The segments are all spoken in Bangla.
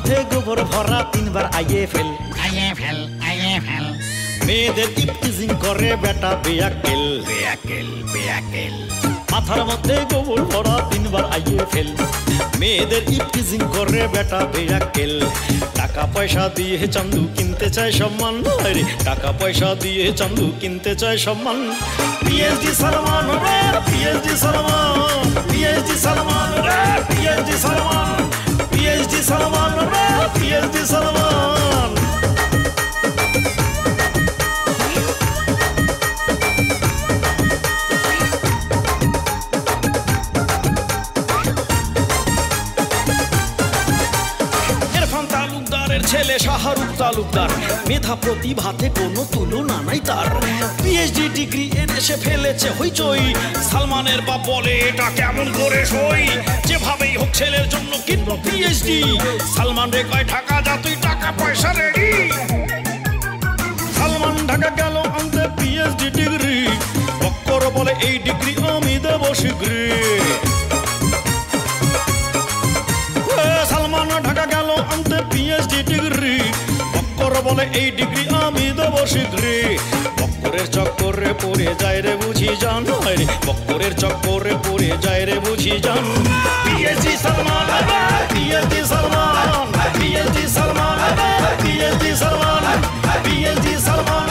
মধ্যে গোবর ভরা 3 বার আইয়ে ফেল মেয়েদের ইপটিজিং করে বেটা বেয়াকেল মাথার মধ্যে গোবর ভরা 3 বার আইয়ে ফেল মেয়েদের ইপটিজিং করে বেটা বেয়াকেল টাকা পয়সা দিয়ে চান্দু কিনতে চায় সম্মান রে টাকা পয়সা দিয়ে চান্দু কিনতে চায় সম্মান পিএইচডি সালমান রে পিএইচডি সালমান পিএইচডি সালমান রে পিএইচডি সালমান পিএইচডি সালমান রে পিএইচডি সালমান ছেলে শাহরুখ তালুকদার মেধা প্রতিভাতে কোনো তুলনা নাই তার পিএইচডি ডিগ্রি এনে সে ফেলেছে হইচই সালমানের বাপ বলে এটা কেমন করে সই যেভাবেই হোক ছেলের জন্য কিনবো পিএইচডি সালমান রে কয় ঢাকা যা তুই টাকা পয়সা রেডি সালমান ঢাকা গেল আনতে পিএইচডি ডিগ্রি বক্কর বলে এই ডিগ্রি আমি দেব শীঘ্রই সালমান ঢাকা গেল আনতে পিএইচডি ডিগ্রি বক্কর বলে এই ডিগ্রি আমি দেব শীঘ্রই বক্করের চক্করে পড়ে যায় রে বুঝি জান রে বক্করের চক্করে পড়ে যায় রে বুঝি জান PhD Salman PhD Salman PhD Salman PhD Salman PhD Salman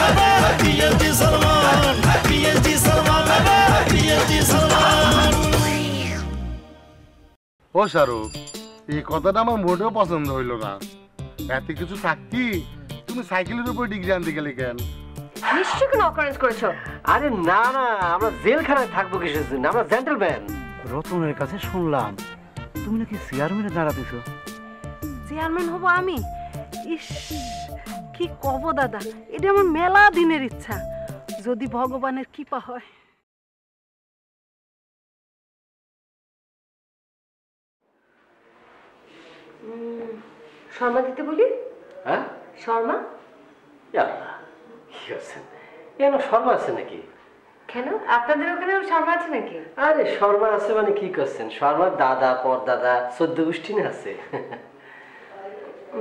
PhD Salman PhD Salman PhD Salman ও শাহরুখ এই কথাটা আমার মোটেও পছন্দ হইল না এত কিছু থাকতি তুমি সাইকেলের উপর ডিগ্রি আনতে গেলে কেন নিশ্চয়ই কোনো অকারেন্স করেছো আরে না না আমরা জেলখানায় থাকবো কিসের জন্য আমরা জেন্টলম্যান রতনের কাছে শুনলাম তুমি নাকি চেয়ারম্যানে দাঁড়াতেছো চেয়ারম্যান হব আমি ইস কি কব দাদা এটা আমার মেলা দিনের ইচ্ছা যদি ভগবানের কৃপা হয় শর্মা দিতে বলি হ্যাঁ শর্মা কি আছেন কেন শর্মা আছে নাকি কেন আপনাদের ওখানেও শর্মা আছে নাকি আরে শর্মা আছে মানে কি করছেন শর্মার দাদা পরদাদা 14 গোষ্ঠী না আছে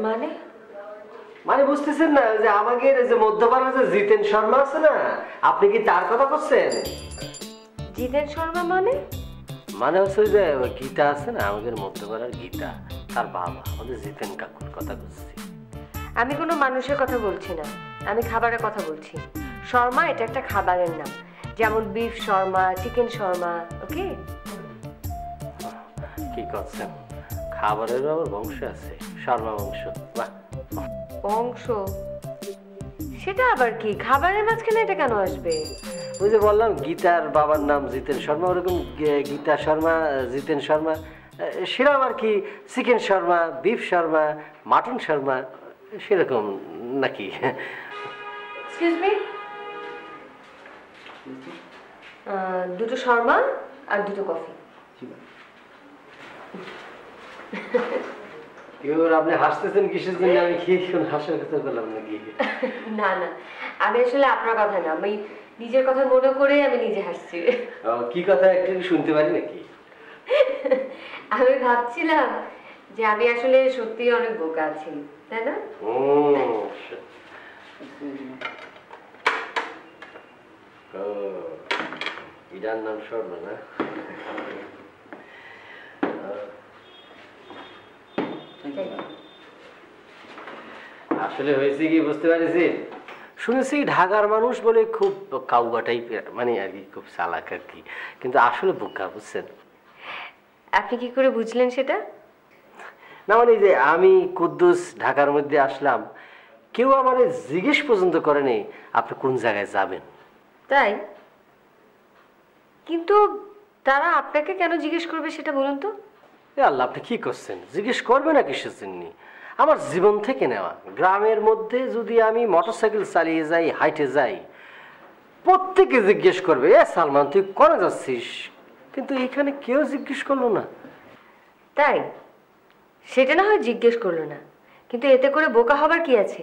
মানে মানে বুঝতেছেন না যে আমাদের যে মধ্যপাড়ার যে জিতেন শর্মা আছে না আপনি কি তার কথা বলছেন জিতেন শর্মা মানে মানে হচ্ছে যে গীতা আছে না আমাদের মধ্যপাড়ার গীতা তার বাবা আমাদের জিতেন কাকুর কথা বলছি আমি কোনো মানুষের কথা বলছি না আমি খাবারের কথা বলছি শর্মা এটা একটা খাবারের নাম যেমন বিফ শর্মা চিকেন শর্মা ওকে কি করছেন খাবারেরও আবার বংশ আছে শর্মা বংশ বাহ বংশ সেটা আবার কি খাবারের মাঝখানে এটা কেন আসবে ওই যে বললাম গীতার বাবার নাম জিতেন শর্মা ওরকম গীতা শর্মা জিতেন শর্মা সেরকম আর কি chicken Sharma beef Sharma mutton Sharma সেরকম নাকি এক্সকিউজ মি দুটো শর্মা আর দুটো কফি আপনি হাসতেছেন কিসের জন্য আমি কি হাসার কথা বললাম নাকি না না আমি আসলে আপনার কথা না আমি নিজের কথা মনে করে আমি নিজে হাসছি কি কথা একটু শুনতে পারি নাকি আমি ভাবছিলাম যে আমি আসলে সত্যি অনেক বোকা আছি তাই না এটার নাম শর্মা না আসলে হয়েছে কি বুঝতে পারছি শুনেছি ঢাকার মানুষ বলে খুব কাউবা টাইপের মানে আর কি খুব চালাক আর কি কিন্তু আসলে বোকা বুঝছেন আপনি কি করে বুঝলেন সেটা না মানে যে আমি কুদ্দুস ঢাকার মধ্যে আসলাম কেউ আমারে জিজ্ঞেস পর্যন্ত করেনি আপনি কোন জায়গায় যাবেন তাই কিন্তু তারা আপনাকে কেন জিজ্ঞেস করবে সেটা বলুন তো আল্লাহ আপনি কি করছেন জিজ্ঞেস করবে না কিসের জন্য আমার জীবন থেকে নেওয়া গ্রামের মধ্যে যদি আমি মোটরসাইকেল চালিয়ে যাই হাইটে যাই প্রত্যেকে জিজ্ঞেস করবে এ সালমান তুই করে যাচ্ছিস কিন্তু এখানে কেউ জিজ্ঞেস করলো না তাই সেটা না হয় জিজ্ঞেস করলো না কিন্তু এতে করে বোকা হবার কি আছে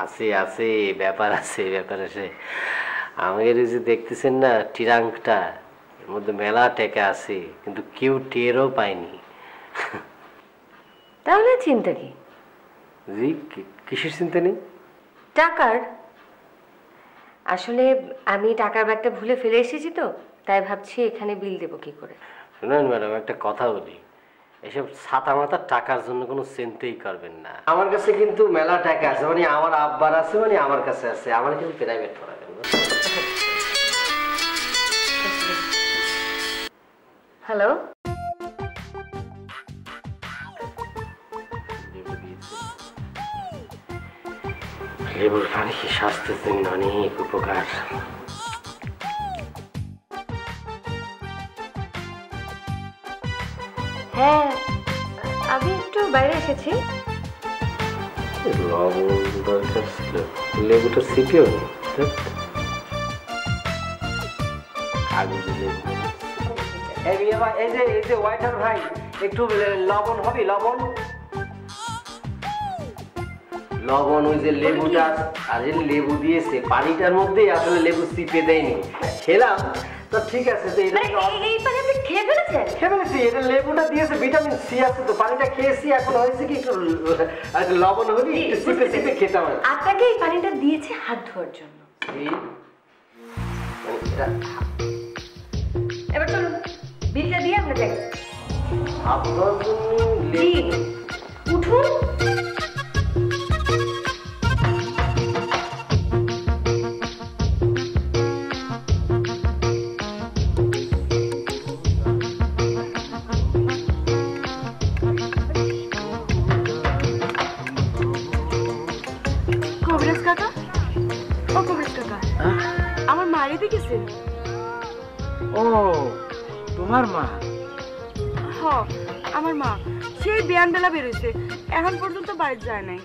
আছে আছে ব্যাপার আছে আমাদের যে দেখতেছেন না টিরাঙ্কটা এর মধ্যে মেলা টেকা আছে কিন্তু কেউ টেরও পায়নি তাহলে চিন্তা কি জি, কিসের চিন্তা নেই? টাকার। আসলে আমি টাকার ব্যাগটা ভুলে ফেলে এসেছি তো, তাই ভাবছি এখানে বিল দেবো কি করে। শুনুন ম্যাডাম, একটা কথা বলি, এসব ছাতা মাথার টাকার জন্য কোনো চিন্তাই করবেন না। আমার কাছে কিন্তু মেলা টাকা আছে, মানে আমার আব্বার আছে, মানে আমার কাছে আছে, আমার কিন্তু প্রাইভেট পড়াবেন। হ্যালো, লেবুর পানি কি স্বাস্থ্যের জন্য অনেক উপকার। হ্যাঁ আমি একটু বাইরে এসেছি। লবণ দরকার ছিল, লেবুটা ছিপিও নি। এই যে ওয়াইটার ভাই, একটু লবণ হবে? লবণ লবণ ওই যে লেবুটা, আর লেবু দিয়েছে পানিটার মধ্যেই, আসলে লেবু চিপে দেয়নি, খেলাম তো ঠিক আছে। তো এটা খেয়ে ফেলেছেন? খেয়ে ফেলেছি, এটা লেবুটা দিয়েছে, ভিটামিন সি আছে তো, পানিটা খেয়েছি, এখন হয়েছে কি একটু লবণ হলে চিপে চিপে খেতাম। আপনাকে এই পানিটা দিয়েছে হাত ধোয়ার জন্য। এবার চলুন বিলটা দিয়ে আমরা যাই। আপনার জন্য উঠুন। কবিরাজ কাকা, ও কবিরাজ কাকা, আমার মারে দেখেছেন? ও তোমার মা? হ, আমার মা সেই বিয়ানবেলা বেরোইছে, এখন পর্যন্ত বাড়ি যায় নাই।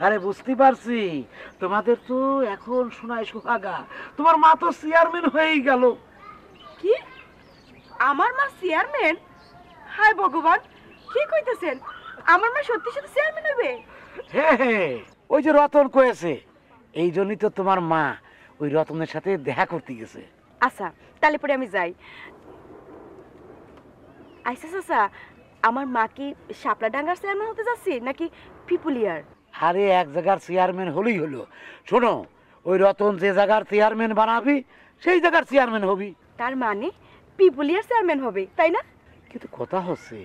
আরে বুঝতে পারছি, তোমাদের তো এখন শোনায় সোহাগা, তোমার মা তো চেয়ারম্যান হয়েই গেল। কি? আমার মা চেয়ারম্যান? হায় ভগবান, কি কইতেছেন? আমার মা সত্যি সত্যি চেয়ারম্যান হবে? হ্যাঁ হ্যাঁ, ওই যে রতন কয়েছে, এই জন্যই তো তোমার মা ওই রতনের সাথে দেখা করতে গেছে। আচ্ছা তাহলে পরে আমি যাই। আচ্ছা চাচা, আমার মা কি শাপলা ডাঙ্গার চেয়ারম্যান হতে যাচ্ছে নাকি পিপুলিয়ার? আরে এক জায়গার চেয়ারম্যান হলেই হলো। শোনো, ওই রতন যে জায়গার চেয়ারম্যান বানাবি সেই জায়গার চেয়ারম্যান হবি। তার মানে পিপুলিয়ার চেয়ারম্যান হবে, তাই না? কিন্তু কথা হচ্ছে,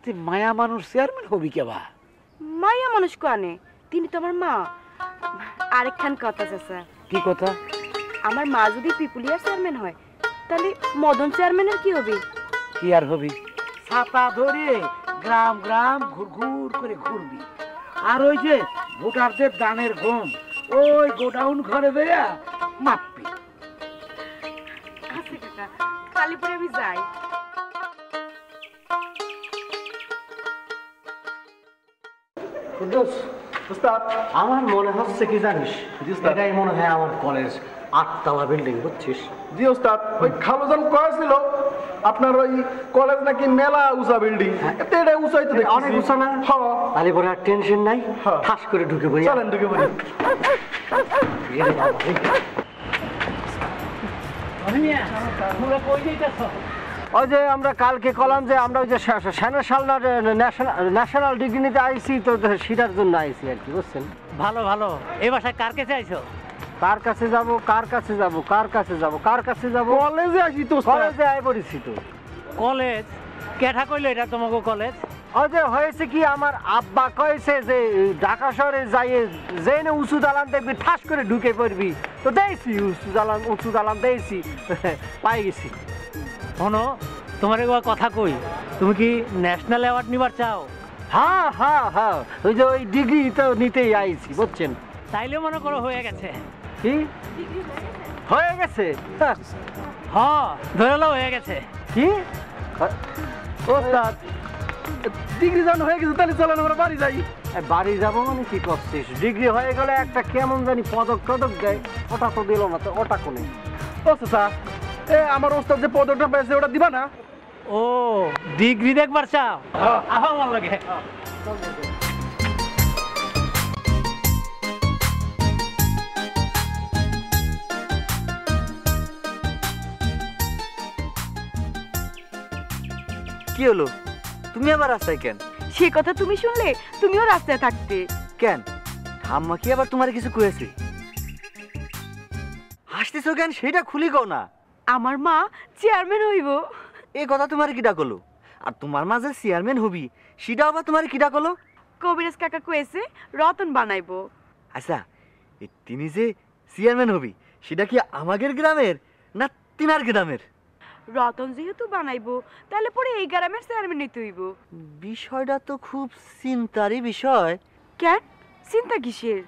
তুই মায়া মানুষ চেয়ারম্যান হবি কেবা? মাইয়া মানুষ কানে, তিনি তো আমার মা। আরেকখান কথা চাচা। কি কথা? আমার মা যদি পিপুলিয়ার চেয়ারম্যান হয়, তাহলে মদন চেয়ারম্যানের কি হবে? কি আর হবি, ছাতা ধরে গ্রাম গ্রাম ঘুর ঘুর করে ঘুরবি, আর ওই যে ভোটারদের দানের গম ওই গোডাউন ঘরে বেয়া মাপবি। আচ্ছা কাকা, কালি পরে আমি যাই। আমার মনে হচ্ছে কি জানিস, এটাই মনে হয় আমার কলেজ, 8তলা বিল্ডিং, বুঝছিস? জি ওস্তাদ, ওই খালুজান কয়েছিল আপনার ওই কলেজ নাকি মেলা উঁচা বিল্ডিং, এটা উঁচাই তো দেখি অনেক উঁচা না? তাহলে পরে আর টেনশন নাই, ঠাস করে ঢুকে পড়ি। চলেন ঢুকে পড়ি। ওই যে আমরা কালকে কলাম যে আমরা ওই যে ন্যাশনাল ডিগ্রি নিতে আইসি, তো সেটার জন্য আইসি আর কি, বুঝছেন? ভালো ভালো। এই বাসায় কার কাছে আইছো? কার কাছে যাব, কার কাছে যাব, কার কাছে যাব, কার কাছে যাব? কলেজে আসি তো, কলেজে আই পড়েছি তো। কলেজ কেঠা কইলো এটা তোমাকে কলেজ? ওই যে হয়েছে কি, আমার আব্বা কয়েছে যে ঢাকা শহরে যাইয়ে যেনে উঁচু দালান দেখবি ঠাস করে ঢুকে পড়বি, তো দেখছি উঁচু দালান দেখছি, পাই গেছি। শোনো, তোমার একবার কথা কই, তুমি কি ন্যাশনাল অ্যাওয়ার্ড নিবার চাও? হ্যাঁ হ্যাঁ হ্যাঁ, ওই যে ওই ডিগ্রি তো নিতেই আইছি, বুঝছেন? তাইলে মনে করো হয়ে গেছে। কি হয়ে গেছে? হ্যাঁ ধরে নাও হয়ে গেছে। কি ওস্তাদ ডিগ্রি যখন হয়ে গেছে, তাহলে চলেন আমরা বাড়ি যাই। বাড়ি যাবো মানে কি করছিস? ডিগ্রি হয়ে গেলে একটা কেমন জানি পদক টদক দেয়, ওটা তো দিল না, তো ওটা কোনে? ও চাচা, আমার ওস্তাদ যে পদকটা পেয়েছে ওটা দিবা না? ও ডিগ্রি দেখবার চাও? আমার লাগে। কি হলো, তুমি আবার রাস্তায় কেন? সে কথা তুমি শুনলে তুমিও রাস্তায় থাকতে। কেন ঠাম্মা কি আবার তোমার কিছু কয়েছে? হাসতেছো কেন সেটা খুলি কও না। আমার মা চেয়ারম্যান হইব। এই কথা তোমার কিটা কলো? আর তোমার মা যে চেয়ারম্যান হবি সেটা আবার তোমার কিটা কলো? কবিরাজ কাকা কয়েছে রতন বানাইবো। আচ্ছা তিনি যে চেয়ারম্যান হবি সেটা কি আমাদের গ্রামের না তিনার গ্রামের? রতন যেহেতু বানাইবো তাহলে পরে এই গ্রামের চেয়ারম্যান নিতে হইব। বিষয়টা তো খুব চিন্তারই বিষয়। কেন চিন্তা কিসের?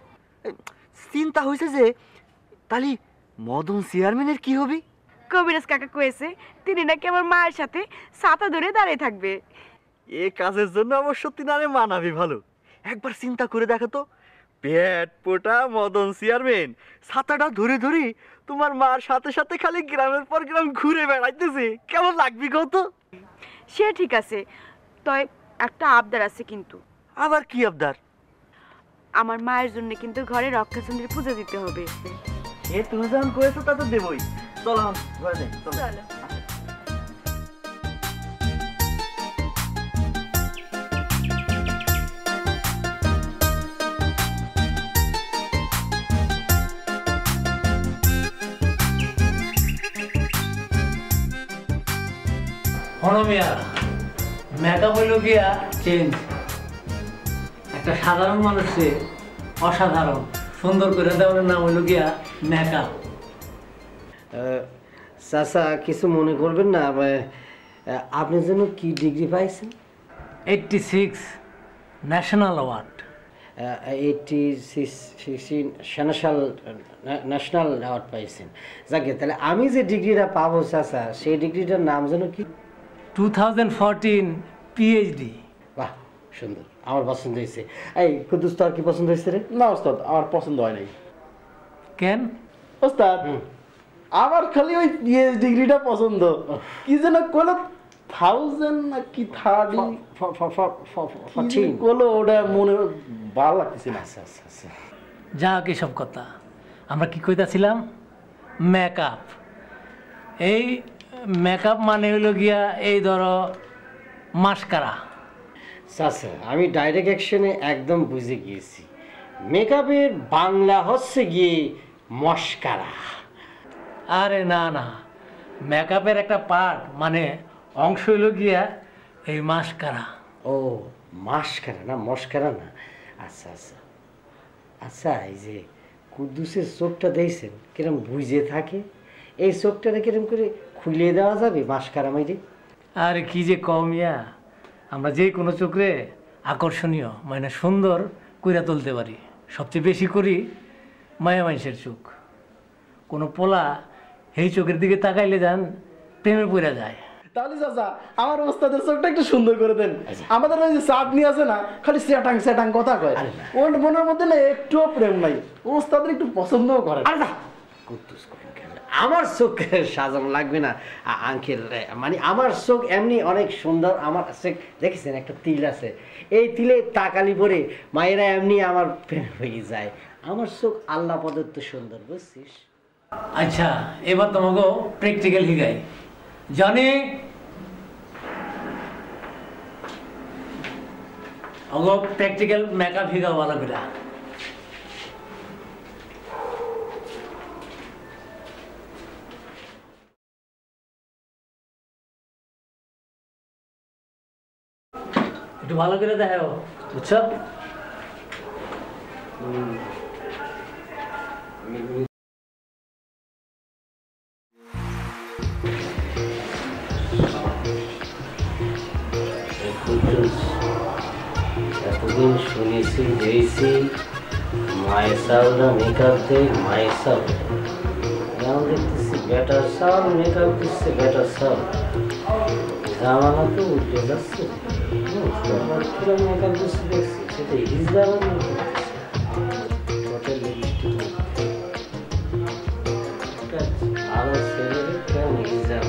চিন্তা হয়েছে যে তাহলে মদন চেয়ারম্যানের কি হবি? কবিরাজ কাকা কয়েছে তিনি নাকি আমার মায়ের সাথে ছাতা ধরে দাঁড়িয়ে থাকবে। এ কাজের জন্য অবশ্য তিনারে মানাবি ভালো। একবার চিন্তা করে দেখো তো, পেট পোটা মদন চেয়ারম্যান ছাতাটা ধরে ধরে তোমার মার সাথে সাথে খালি গ্রামের পর গ্রাম ঘুরে বেড়াইতেছে, কেমন লাগবি কত? সে ঠিক আছে, তয় একটা আবদার আছে। কিন্তু আবার কি আবদার? আমার মায়ের জন্য কিন্তু ঘরে রক্ষাচন্দ্রের পূজা দিতে হবে। এ তুমি যখন করেছো তা তো দেবই। চলো ঘরে যাই। চলো। হনমিয়া মেকআপ হইল গিয়া চেঞ্জ। একটা সাধারণ মানুষের অসাধারণ সুন্দর করে দেওয়ার নাম হইল গিয়া মেকআপ। চাচা কিছু মনে করবেন না, আপনি যেন কি ডিগ্রি পাইছেন? 86 ন্যাশনাল অ্যাওয়ার্ড। 86 ন্যাশনাল অ্যাওয়ার্ড পাইছেন। যাকে তাহলে আমি যে ডিগ্রিটা পাবো চাচা, সেই ডিগ্রিটার নাম যেন কি? 2014 পিএইচডি। বাহ সুন্দর, আমার পছন্দ হয়েছে। এই কুদ্দুস তোর কি পছন্দ হয়েছে রে? না ওস্তাদ, আমার পছন্দ হয় নাই। কেন ওস্তাদ আমার খালি ওই পিএইচ ডিগ্রিটা পছন্দ। কি যেন কইলো 1000 নাকি 30 কইলো, ওটা মনে ভালো লাগতেছে না। আচ্ছা আচ্ছা আচ্ছা, যা কি সব কথা, আমরা কি কইতাছিলাম? মেকআপ। এই মেকআপ মানে হইল গিয়া এই ধরো মাস্কারা। আচ্ছা আমি ডাইরেক্ট অ্যাকশনে একদম বুঝে গিয়েছি। মেকআপের বাংলা হচ্ছে গিয়ে মস্কারা। আরে না না, মেকআপের একটা পার্ট মানে অংশ হইল গিয়া এই মাস্কারা। ও মাস্কারা না মস্কারা না। আচ্ছা আচ্ছা আচ্ছা, এই যে কুদ্দুসের চোখটা দেখছেন কিরম বুঝে থাকে, এই চোখটারে কিরম করে খুলে দেওয়া যাবে মাস্কারা মাইরে? আরে কি যে কমিয়া, আমরা যে কোনো চোখরে আকর্ষণীয় মানে সুন্দর কইরা তুলতে পারি। সবচেয়ে বেশি করি মায়া মানুষের চোখ। কোনো পোলা এই চোখের দিকে তাকাইলে যান প্রেমে পড়ে যায়। তাহলে চাচা আমার ওস্তাদের চোখটা একটু সুন্দর করে দেন। আমাদের ওই যে চাঁদনি আছে না, খালি স্যাটাং স্যাটাং কথা কয়, ওর মনের মধ্যে না একটুও প্রেম নাই। ওস্তাদের একটু পছন্দও করে। কুদ্দুস আমার চোখ সাজানো লাগবে না আঙ্কেল, মানে আমার চোখ এমনি অনেক সুন্দর। আমার চোখ দেখেছেন একটা তিল আছে, এই তিলে তাকালি পরে মায়েরা এমনি আমার প্রেম হয়ে যায়। আমার চোখ আল্লাহ প্রদত্ত সুন্দর, বুঝছিস? আচ্ছা এবার তোমাকে প্র্যাকটিক্যাল শিখাই। জানি ওগো প্র্যাকটিক্যাল মেকআপ শিখাও ভালো করে। একটু ভালো করে দেখাও, বুঝছো? এতদিন শুনেছি দেখছি মায়ের চাউলরা মেকআপ দেয়, মায়ের চাউল এখন দেখতেছি বেটার চাউল মেকআপ দিচ্ছে, বেটার চাউল। জামানা তো উল্টে যাচ্ছে। মেকআপ দিচ্ছে দেখছি সেটা হিজড়া ভালো ছেলে কেমন হিজড়া।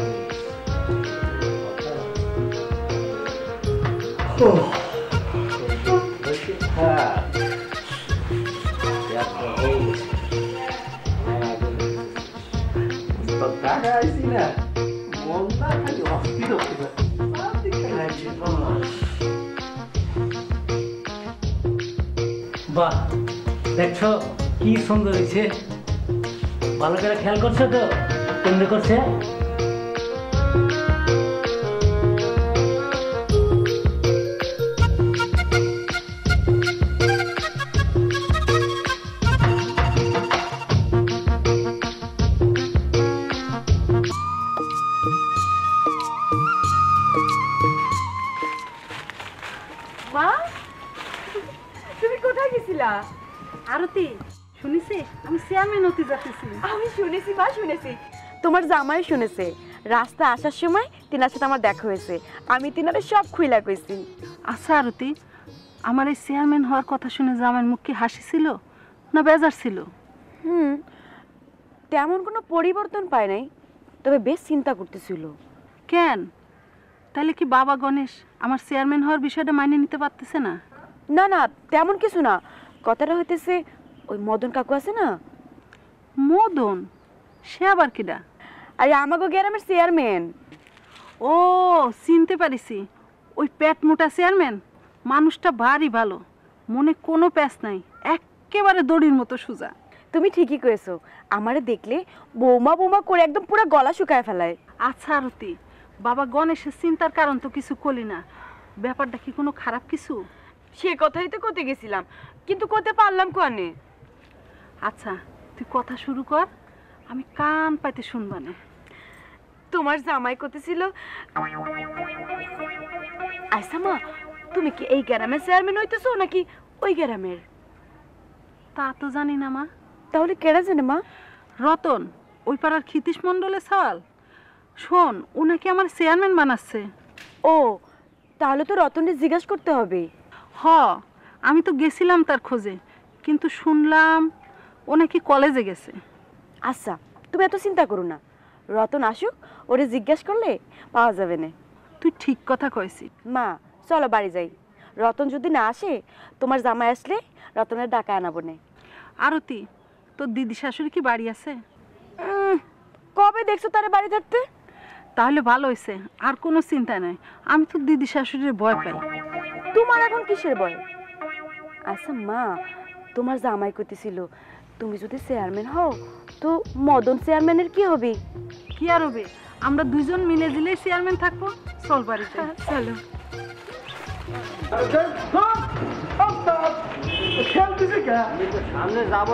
বাহ, দেখছো কি সুন্দর হয়েছে। ভালো করে খেয়াল করছো তো কেমনে করছে? মা, তুমি কোথায় গেছিলা? আরতি শুনিছি আমি চেয়ারম্যান হতে যাচ্ছি। আমি শুনেছি মা, শুনেছি। তোমার জামাই শুনেছে। রাস্তা আসার সময় তিনার সাথে আমার দেখা হয়েছে। আমি তিনারে সব খুইলা কইছি। আচ্ছা আরতি, আমার এই চেয়ারম্যান হওয়ার কথা শুনে জামাইয়ের মুখ কি হাসি ছিল না বেজার ছিল? তেমন কোনো পরিবর্তন পায় নাই, তবে বেশ চিন্তা করতেছিল। কেন? তাহলে কি বাবা গণেশ আমার চেয়ারম্যান হওয়ার বিষয়টা মাইনে নিতে পারতেছে না? না না, তেমন কিছু না। কথাটা হইতেছে ওই মদন কাকু আছে না? মদন? সে আবার কিডা? আরে আমাগো গ্রামের চেয়ারম্যান। ও, চিনতে পারিছি। ওই পেট মোটা চেয়ারম্যান। মানুষটা ভারী ভালো, মনে কোনো প্যাচ নাই, একেবারে দড়ির মতো সোজা। তুমি ঠিকই করেছো। আমারে দেখলে বৌমা বৌমা করে একদম পুরো গলা শুকায় ফেলায়। আচ্ছা আরতি, বাবা গণেশের চিন্তার কারণ তো কিছু করলি না। ব্যাপারটা কি কোনো খারাপ কিছু? সে কথাই তো করতে গেছিলাম, কিন্তু করতে পারলাম কোয়ানে। আচ্ছা তুই কথা শুরু কর, আমি কান পাইতে শুনবানে। তোমার জামাই করতেছিল। আচ্ছা মা, তুমি কি এই গ্রামের চেয়ারম্যান হইতেছো নাকি ওই গ্রামের? তা তো জানি না মা। তাহলে কেডা জানে মা? রতন, ওই পাড়ার ক্ষিতীশ মণ্ডলের সওয়াল। শোন, ও নাকি আমার চেয়ারম্যান বানাচ্ছে। ও, তাহলে তো রতনকে জিজ্ঞাসা করতে হবে। হ, আমি তো গেছিলাম তার খোঁজে, কিন্তু শুনলাম ও নাকি কলেজে গেছে। আচ্ছা, তুমি এত চিন্তা করো না। রতন আসুক, ওরে জিজ্ঞাসা করলে পাওয়া যাবে না। তুই ঠিক কথা কইছিস। মা চলো বাড়ি যাই। রতন যদি না আসে, তোমার জামাই আসলে রতনের ডাকা আনাবো না। আরতি, তোর দিদি শাশুড়ি কি বাড়ি আছে? কবে দেখছো তারে বাড়ি থাকতে? তাহলে ভালো হয়েছে, আর কোনো চিন্তা নাই। আমি তো দিদি শাশুড়ির ভয় পাই। তোমার এখন কিসের ভয়? আচ্ছা মা, তোমার জামাই কইতেছিল তুমি যদি চেয়ারম্যান হও তো মদন চেয়ারম্যানের কি হবে? কি আর হবে, আমরা দুইজন মিলে দিলেই চেয়ারম্যান থাকবো। চল বাড়িতে। চলো। সামনে যাবো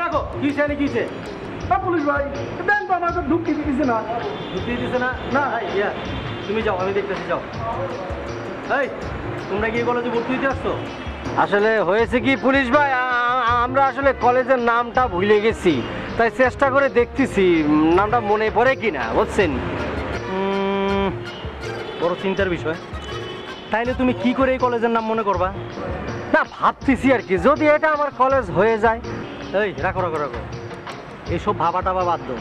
রাখো। কিসে কিসে? পুলিশ ভাই, ব্যাংক আমাকে ঢুকিয়ে দিতেছে না। ঢুকিয়ে দিছে না? না ইয়া, তুমি যাও, আমি দেখতেছি, যাও। এই, তোমরা কি কলেজে ভর্তি হইতে আসছো? আসলে হয়েছে কি পুলিশ ভাই, আমরা আসলে কলেজের নামটা ভুলে গেছি, তাই চেষ্টা করে দেখতেছি নামটা মনে পড়ে কিনা, বুঝছেন? বড় চিন্তার বিষয়। তাইলে তুমি কি করে এই কলেজের নাম মনে করবা? না ভাবতেছি আর কি, যদি এটা আমার কলেজ হয়ে যায়। এই রাখো রাখো রাখো, এইসব ভাবা টাবা বাদ দাও।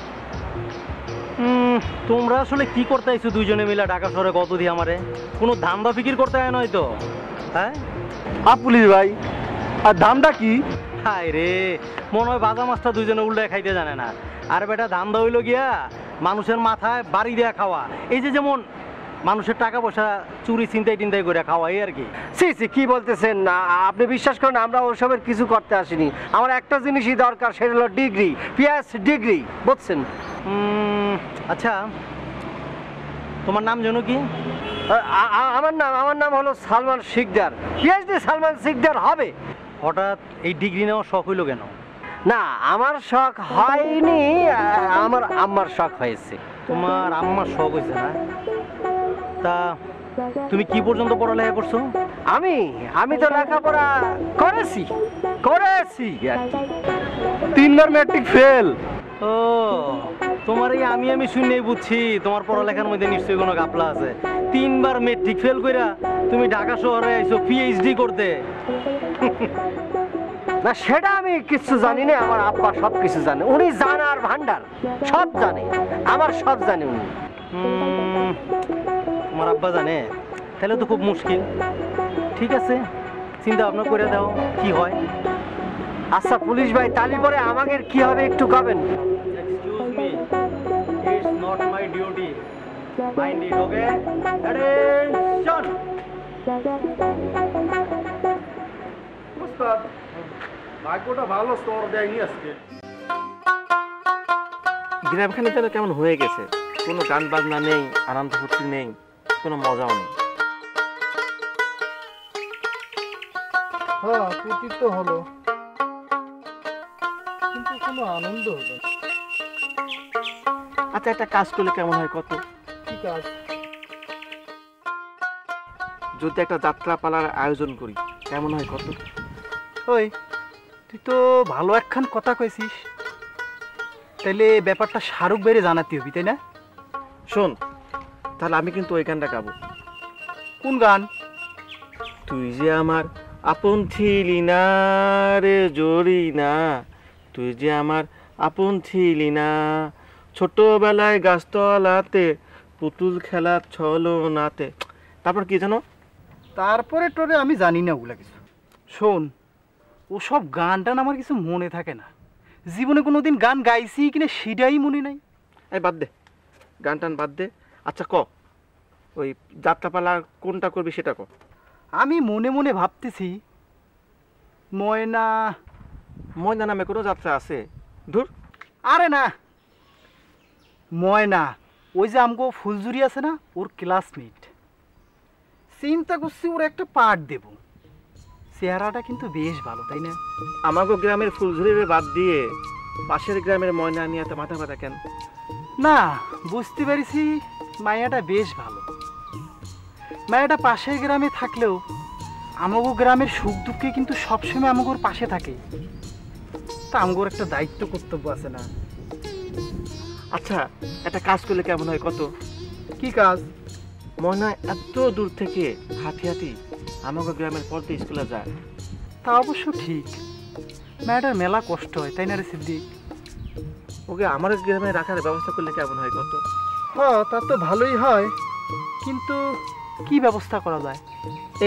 তোমরা আসলে কি করতে আইছো দুইজনে মিলে ঢাকা শহরে? কত দিয়ে আমারে কোনো ধান্দা ফিকির করতে হয় নয় তো? হ্যাঁ পুলিশ ভাই, আর দামটা কি? হায় রে, মনে হয় বাজা মাছটা দুইজনে উল্টায় খাইতে জানে না। আর বেটা ধান্দা হইলো গিয়া মানুষের মাথায় বাড়ি দেয়া খাওয়া। এই যে যেমন মানুষের টাকা পয়সা চুরি ছিনতাই টিনতাই করে খাওয়া, এই আর কি। সি সি, কি বলতেছেন না আপনি? বিশ্বাস করেন আমরা ওসবের কিছু করতে আসিনি। আমার একটা জিনিসই দরকার, সেটা হলো ডিগ্রি, পিএস ডিগ্রি, বুঝছেন? আচ্ছা, তোমার নাম জানো কি? আমার নাম হলো সালমান শিকদার। পিএইচডি সালমান শিকদার হবে। হঠাৎ এই ডিগ্রি নেওয়ার শখ হইলো কেন? না, আমার শখ হয়নি, আমার আম্মার শখ হয়েছে। তোমার আম্মার শখ হয়েছে না? তা তুমি কি পর্যন্ত পড়ালেখা করছো? আমি তো লেখাপড়া করেছি 3বার ম্যাট্রিক ফেল। ও, তোমার এই আমি শুনেই বুঝছি তোমার পড়ালেখার মধ্যে নিশ্চয়ই কোনো গাপলা আছে। 3বার ম্যাট্রিক ফেল কইরা তুমি ঢাকা শহরে আইছো পিএইচডি করতে। না সেটা আমি কিছু জানি না, আমার আব্বা সব কিছু জানে। উনি জানার ভান্ডার, সব জানে, আমার সব জানে উনি। তোমার আব্বা জানে? তাহলে তো খুব মুশকিল। ঠিক আছে, চিন্তা ভাবনা করে দাও কি হয়। আচ্ছা পুলিশ ভাই, তালি পরে আমাকে কি হবে একটু কবেন? Excuse me, it's not my duty, mind it, okay? Attention. ওস্তাদ ভাগ্যটা ভালো তোর দেয়নি আজকে। গ্রামখানে যেন কেমন হয়ে গেছে, কোনো গান বাজনা নেই, আনন্দ ফুর্তি নেই, কোনো মজাও নেই। হ্যাঁ ফুর্তি তো হলো, কিন্তু কোনো আনন্দ হলো না। আচ্ছা একটা কাজ করলে কেমন হয় কত? কি কাজ? যদি একটা যাত্রা পালার আয়োজন করি কেমন হয় কত? ওই তুই তো ভালো একখান কথা কইছিস, তাইলে ব্যাপারটা শাহরুখ ভাইরে জানাতে হবি, তাই না? শোন তাহলে আমি কিন্তু ওই গানটা গাবো। কোন গান? তুই যে আমার আপন ছিলি না রে জড়ি না, তুই যে আমার আপন ছিলি না, ছোটবেলায় গাছতলাতে পুতুল খেলা ছলো নাতে। তারপর কি জানো? তারপরে টোরে আমি জানি না ওগুলা কিছু। শোন ওসব গান টান আমার কিছু মনে থাকে না, জীবনে কোনোদিন গান গাইছি কিনা সেটাই মনে নাই। এই বাদ দে, গান টান বাদ দে। আচ্ছা ক ওই যাত্রাপালা কোনটা করবি সেটা ক। আমি মনে মনে ভাবতেছি ময়না। ময়না নামে কোনো যাত্রা আছে? ধুর। আরে না, ময়না ওই যে আমগো ফুলঝুরি আছে না, ওর ক্লাসমেট। চিন্তা করছি ওর একটা পার্ট দেব। চেহারাটা কিন্তু বেশ ভালো, তাই না? আমাগো গ্রামের ফুলঝুরিরে বাদ দিয়ে পাশের গ্রামের ময়না নিয়ে এত মাথা ব্যথা কেন? না বুঝতে পারিছি মায়াটা বেশ ভালো। মায়াটা পাশের গ্রামে থাকলেও আমাগো গ্রামের সুখ দুঃখে কিন্তু সবসময় আমাগোর পাশে থাকে। তা আমগোর একটা দায়িত্ব কর্তব্য আছে না? আচ্ছা একটা কাজ করলে কেমন হয় কত? কি কাজ? ময়না এত দূর থেকে হাঁটি হাঁটি আমাগো গ্রামের পড়তে স্কুলে যায়। তা অবশ্য ঠিক, মায়াটার মেলা কষ্ট হয়, তাই না রে সিদ্দিক? ওকে আমার গ্রামে রাখার ব্যবস্থা করলে কেমন হয় কত? হ্যাঁ তা তো ভালোই হয়, কিন্তু কি ব্যবস্থা করা যায়?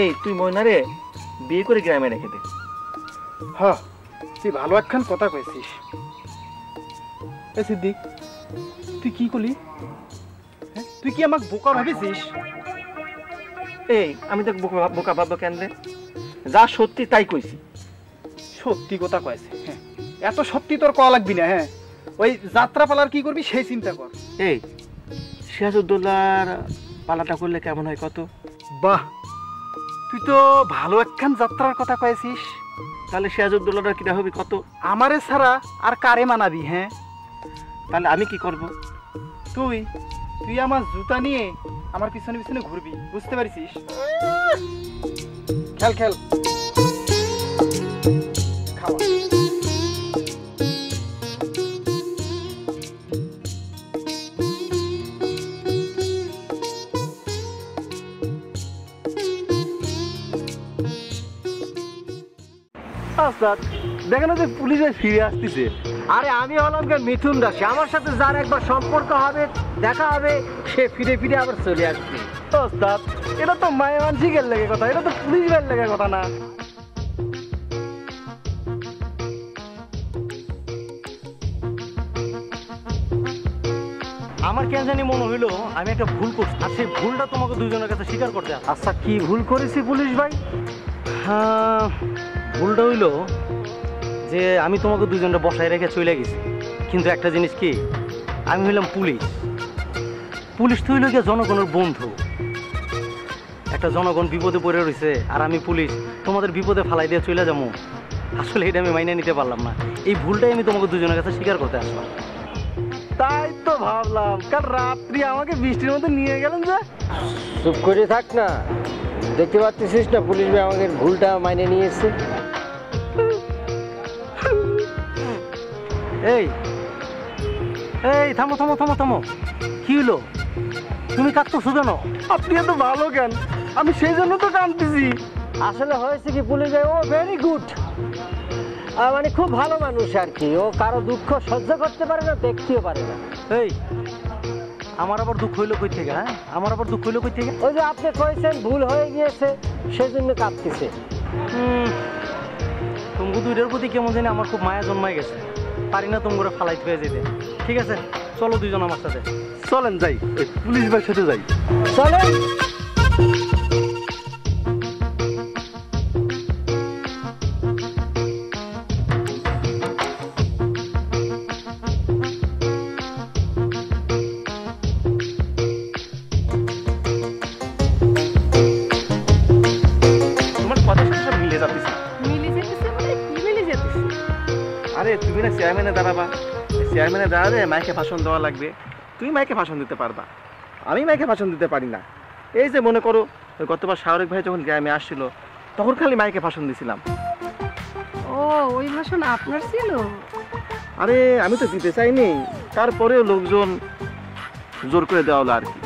এই তুই ময়নারে বিয়ে করে গ্রামে রেখে দে। হ্যাঁ তুই ভালো একখান কথা কইছিস। এ সিদ্দিক তুই কি করলি? হ্যাঁ তুই কি আমাকে বোকা ভাবিছিস? এই আমি তো বোকা ভাববো কেন রে? যা সত্যি তাই কইছি। সত্যি কথা কয়েছে। হ্যাঁ এত সত্যি তোর কওয়া লাগবি না। হ্যাঁ ওই যাত্রা পালার কি করবি সেই চিন্তা কর। এই সিরাজউদ্দৌলার পালাটা করলে কেমন হয় কত? বাহ তুই তো ভালো একখান যাত্রার কথা কয়েছিস। তাহলে সিরাজউদ্দৌলাটা কিনা হবি কত? আমারে ছাড়া আর কারে মানাবি? হ্যাঁ তাহলে আমি কি করব? তুই তুই আমার জুতা নিয়ে আমার পিছনে পিছনে ঘুরবি, বুঝতে পারছিস? খেল খেল খাওয়া। দেখেন যে পুলিশে ফিরে আসতেছে। আরে আমি হলাম মিথুন দাস, আমার সাথে যার একবার সম্পর্ক হবে, দেখা হবে, সে ফিরে ফিরে আবার চলে আসবে। ওস্তাদ এটা তো মায়া মানসিকের লেগে কথা, এটা তো পুলিশের লেগে কথা না। আমার কেন জানি মনে হইলো আমি একটা ভুল করছি, আর সেই ভুলটা তোমাকে দুজনের কাছে স্বীকার করতে হবে। আচ্ছা কি ভুল করেছি পুলিশ ভাই? হ্যাঁ ভুলটা হইলো যে আমি তোমাকে দুজনটা বসায় রেখে চলে গেছি, কিন্তু একটা জিনিস কি, আমি হইলাম পুলিশ। পুলিশ তো হইল গিয়ে জনগণের বন্ধু। একটা জনগণ বিপদে পড়ে রয়েছে আর আমি পুলিশ তোমাদের বিপদে ফালাই দিয়ে চলে যাবো, আসলে এটা আমি মাইনে নিতে পারলাম না। এই ভুলটাই আমি তোমাকে দুজনের কাছে স্বীকার করতে আসলাম। তাই তো ভাবলাম কাল রাত্রি আমাকে বৃষ্টির মধ্যে নিয়ে গেলেন যে। চুপ করে থাক না, দেখতে পাচ্ছিস না পুলিশ ভাই আমাদের ভুলটা মাইনে নিয়েছে। এই এই থামো থামো থামো থামো, কি হলো? তুমি কাঁদতেছো কেন? আপনি এত ভালো কেন? আমি সেই জন্য তো কাঁদতেছি। আসলে হয়েছে কি পুলিশ ভাই, ও ভেরি গুড, মানে খুব ভালো মানুষ আর কি। ও কারো দুঃখ সহ্য করতে পারে না, দেখতেও পারে না। এই আমার আবার দুঃখ হইলো কই থেকে? হ্যাঁ আমার আবার দুঃখ হইলো কই থেকে? ওই যে আপনি কইছেন ভুল হয়ে গিয়েছে, সেজন্য কাঁদতেছে। তুমি দুইটার প্রতি কেমন জানি আমার খুব মায়া জন্মায় গেছে, পারি না তুমি করে ফালাইতে হয়ে যেতে। ঠিক আছে চলো দুইজন আমার সাথে। চলেন যাই, পুলিশ ভাইয়ের সাথে যাই। চলেন। চেয়ারম্যানে দাঁড়াবা, চেয়ারম্যানে দাঁড়ালে মাইকে ভাষণ দেওয়া লাগবে, তুই মাইকে ভাষণ দিতে পারবা, আমি মাইকে ভাষণ দিতে পারি না। এই যে মনে করো গতবার শাহরিক ভাই যখন গ্রামে আসছিল তখন খালি মাইকে ভাষণ দিছিলাম। ও ওই ভাষণ আপনার ছিল? আরে আমি তো দিতে চাইনি, তারপরেও লোকজন জোর করে দেওয়া হলো আর কি।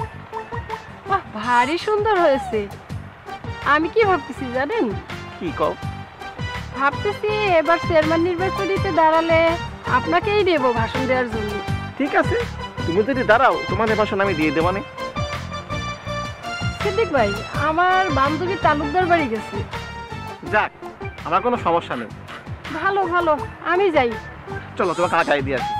বাহ, ভারী সুন্দর হয়েছে। আমি কি ভাবতেছি জানেন? কি কও? ভাবতেছি এবার চেয়ারম্যান নির্বাচনীতে দাঁড়ালে আপনাকেই দেব ভাষণ দেওয়ার জন্য। ঠিক আছে, তুমি যদি দাঁড়াও তোমাদের ভাষণ আমি দিয়ে দেবো। সিদ্দিক ভাই, আমার বান্ধবী তালুকদার বাড়ি গেছে। যাক, আমার কোনো সমস্যা নেই। ভালো ভালো, আমি যাই। চলো তোমাকে আগাই দিয়ে আসি।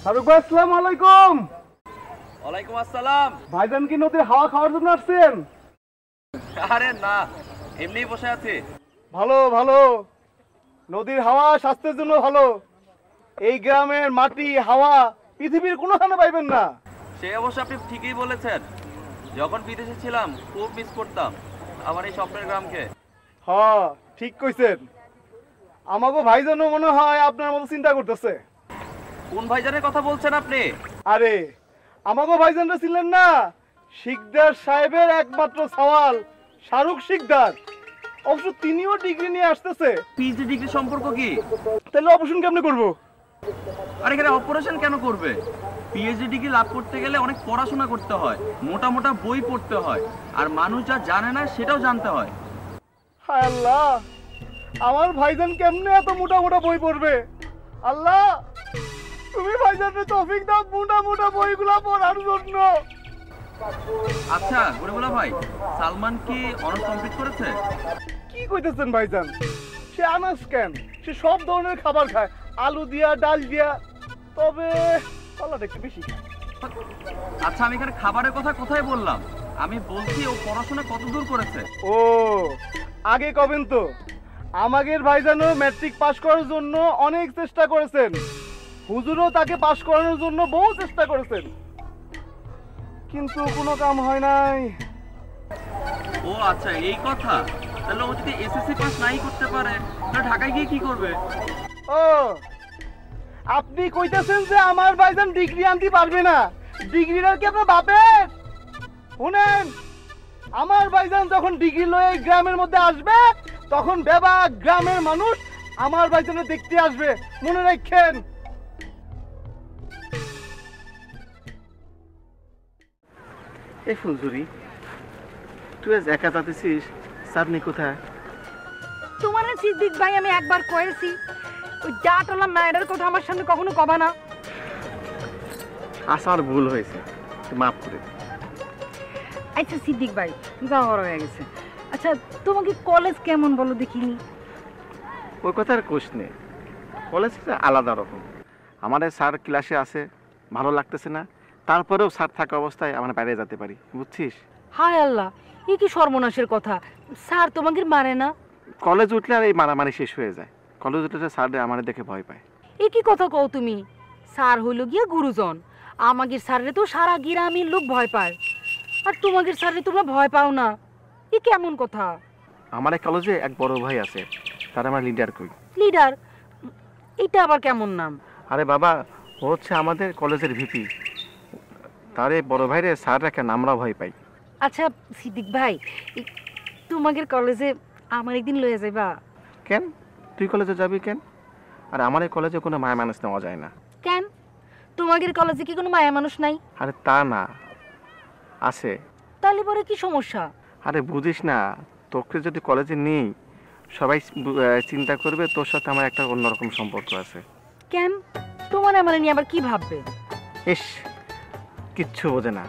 শাহরুখ ভাই, আসসালামু আলাইকুম। ওয়ালাইকুম আসসালাম। ভাইজান কি নদীর হাওয়া খাওয়ার জন্য আসছেন? আরে না, এমনি বসে আছি। ভালো ভালো, নদীর হাওয়া স্বাস্থ্যের জন্য ভালো। এই গ্রামের মাটি হাওয়া পৃথিবীর কোনোখানে পাইবেন না। সে অবশ্য আপনি ঠিকই বলেছেন, যখন বিদেশে ছিলাম খুব মিস করতাম আমার এই স্বপ্নের গ্রামকে। হ্যাঁ ঠিক কইছেন, আমাকে ভাইজানও মনে হয় আপনার মতো চিন্তা করতেছে। কোন ভাইজানের কথা বলছেন আপনি? আরে আমাকে ভাইজানরা ছিলেন না, শিকদার সাহেবের একমাত্র সওয়াল শাহরুখ শিকদার। অবশ্য তিনিও ডিগ্রি নিয়ে আসতেছে। পিএইচডি ডিগ্রি সম্পর্ক কি? তাহলে অপারেশন কেমনে করব? আরে এখানে অপারেশন কেন করবে? পিএইচডি ডিগ্রি লাভ করতে গেলে অনেক পড়াশোনা করতে হয়, মোটা মোটা বই পড়তে হয়, আর মানুষ যা জানে না সেটাও জানতে হয়। হায় আল্লাহ, আমার ভাইজান কেমনে এত মোটা মোটা বই পড়বে? আল্লাহ তুমি ভাইজানের তৌফিক দাও মোটা মোটা বইগুলা পড়ার জন্য। আচ্ছা গরিবুল্লাহ ভাই, সালমান কি অনার্স কমপ্লিট করেছে? কি কইতেছেন ভাইজান? সে আনাস কেন, সে সব ধরনের খাবার খায়, আলু দিয়া ডাল দিয়া, তবে আল্লাহ একটু বেশি খায়। আচ্ছা আমি এখানে খাবারের কথা কোথায় বললাম? আমি বলছি ও পড়াশোনা কত দূর করেছে। ও আগে কবেন তো, আমাদের ভাইজানও ম্যাট্রিক পাস করার জন্য অনেক চেষ্টা করেছেন, হুজুরও তাকে পাস করানোর জন্য বহু চেষ্টা করেছেন, কিন্তু কোনো কাম হয় নাই। ও আচ্ছা এই কথা, তাহলে ও যদি এসএসসি পাস নাই করতে পারে তাহলে ঢাকায় গিয়ে কি করবে? ও আপনি কইতেছেন যে আমার ভাইজান ডিগ্রি আনতে পারবে না? ডিগ্রিটা কি আপনার বাপের? শুনেন, আমার ভাইজান যখন ডিগ্রি লয়ে গ্রামের মধ্যে আসবে তখন বেবা গ্রামের মানুষ আমার ভাইজানে দেখতে আসবে, মনে রাখেন। এই ফুলঝুরি, তুই আজ একা যাতেছিস, চাঁদনি কোথায়? তোমার সিদ্দিক ভাই আমি একবার কয়েছি, ওই জাটলা মায়ের কথা আমার সামনে কখনো কবা না। আসার ভুল হয়েছে, মাফ করে দে। আচ্ছা সিদ্দিক ভাই, যাওয়া হয়ে গেছে। আচ্ছা তোমাকে কলেজ কেমন বলো দেখিনি? ওই কথা আর কোশ নেই, কলেজটা আলাদা রকম। আমাদের স্যার ক্লাসে আছে, ভালো লাগতেছে না, তারপরেও স্যার থাকা অবস্থায় আমরা বাইরে যেতে পারি, বুঝছিস? হায় আল্লাহ, এ কি সর্বনাশের কথা! স্যার তোমাকে মারে না? কলেজ উঠলে আর এই মারামারি শেষ হয়ে যায়। কলেজ উঠলে স্যার আমার দেখে ভয় পায়। এ কি কথা কও তুমি? স্যার হইল গিয়া গুরুজন, আমাদের স্যারে তো সারা গ্রামের লোক ভয় পায়, আর তোমাদের স্যারে তোমরা ভয় পাও না, এ কেমন কথা? আমার এই কলেজে এক বড় ভাই আছে, তার আমার লিডার কই। লিডার? এটা আবার কেমন নাম? আরে বাবা, ও হচ্ছে আমাদের কলেজের ভিপি, তারে বড় ভাইরে স্যার রাখেন, আমরা ভয় পাই। আচ্ছা সিদ্দিক ভাই, তোমাদের কলেজে আমার একদিন লয়ে যাইবা? কেন, তুই কলেজে যাবি কেন? আর আমার এই কলেজে কোনো মায়া মানুষ নেওয়া যায় না। কেন, তোমাদের কলেজে কি কোনো মায়া মানুষ নাই? আরে তা না, আছে। তাহলে পরে কি সমস্যা? আরে বুঝিস না, তোকে যদি কলেজে নেই সবাই চিন্তা করবে তোর সাথে আমার একটা অন্যরকম সম্পর্ক আছে। কেন, তোমার আমার নিয়ে আবার কি ভাববে? ইস, কিচ্ছু বোঝে না,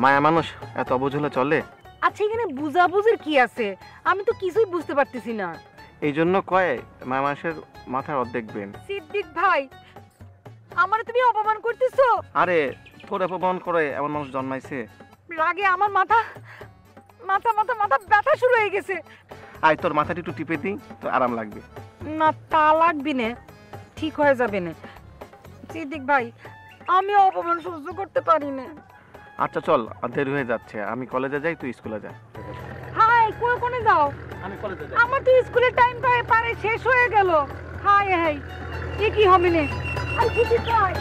মায়া মানুষ এত অবুঝ হলে চলে? আচ্ছা এখানে বুঝাবুঝির কি আছে? আমি তো কিছুই বুঝতে পারতেছি না। এই জন্য কয় মায়া মানুষের মাথার অর্ধেক ব্রেন। সিদ্দিক ভাই, আমার তুমি অপমান করতেছো। আরে তোর অপমান করে এমন মানুষ জন্মাইছে? রাগে আমার মাথা মাথা মাথা মাথা ব্যথা শুরু হয়ে গেছে। আয় তোর মাথাটি একটু টিপে দিই, তো আরাম লাগবে। না তা লাগবি না, ঠিক হয়ে যাবে না। সিদ্দিক ভাই, আমি অপমান সহ্য করতে পারি না। আচ্ছা চল, দেরি হয়ে যাচ্ছে, আমি কলেজে যাই, তুই স্কুলে যা। হাই, কোনে যাও? আমি কলেজে যাই। আমার তো স্কুলের টাইম পারে শেষ হয়ে গেল। হাই হাই, এ কি হবে না? আর কিছু কয়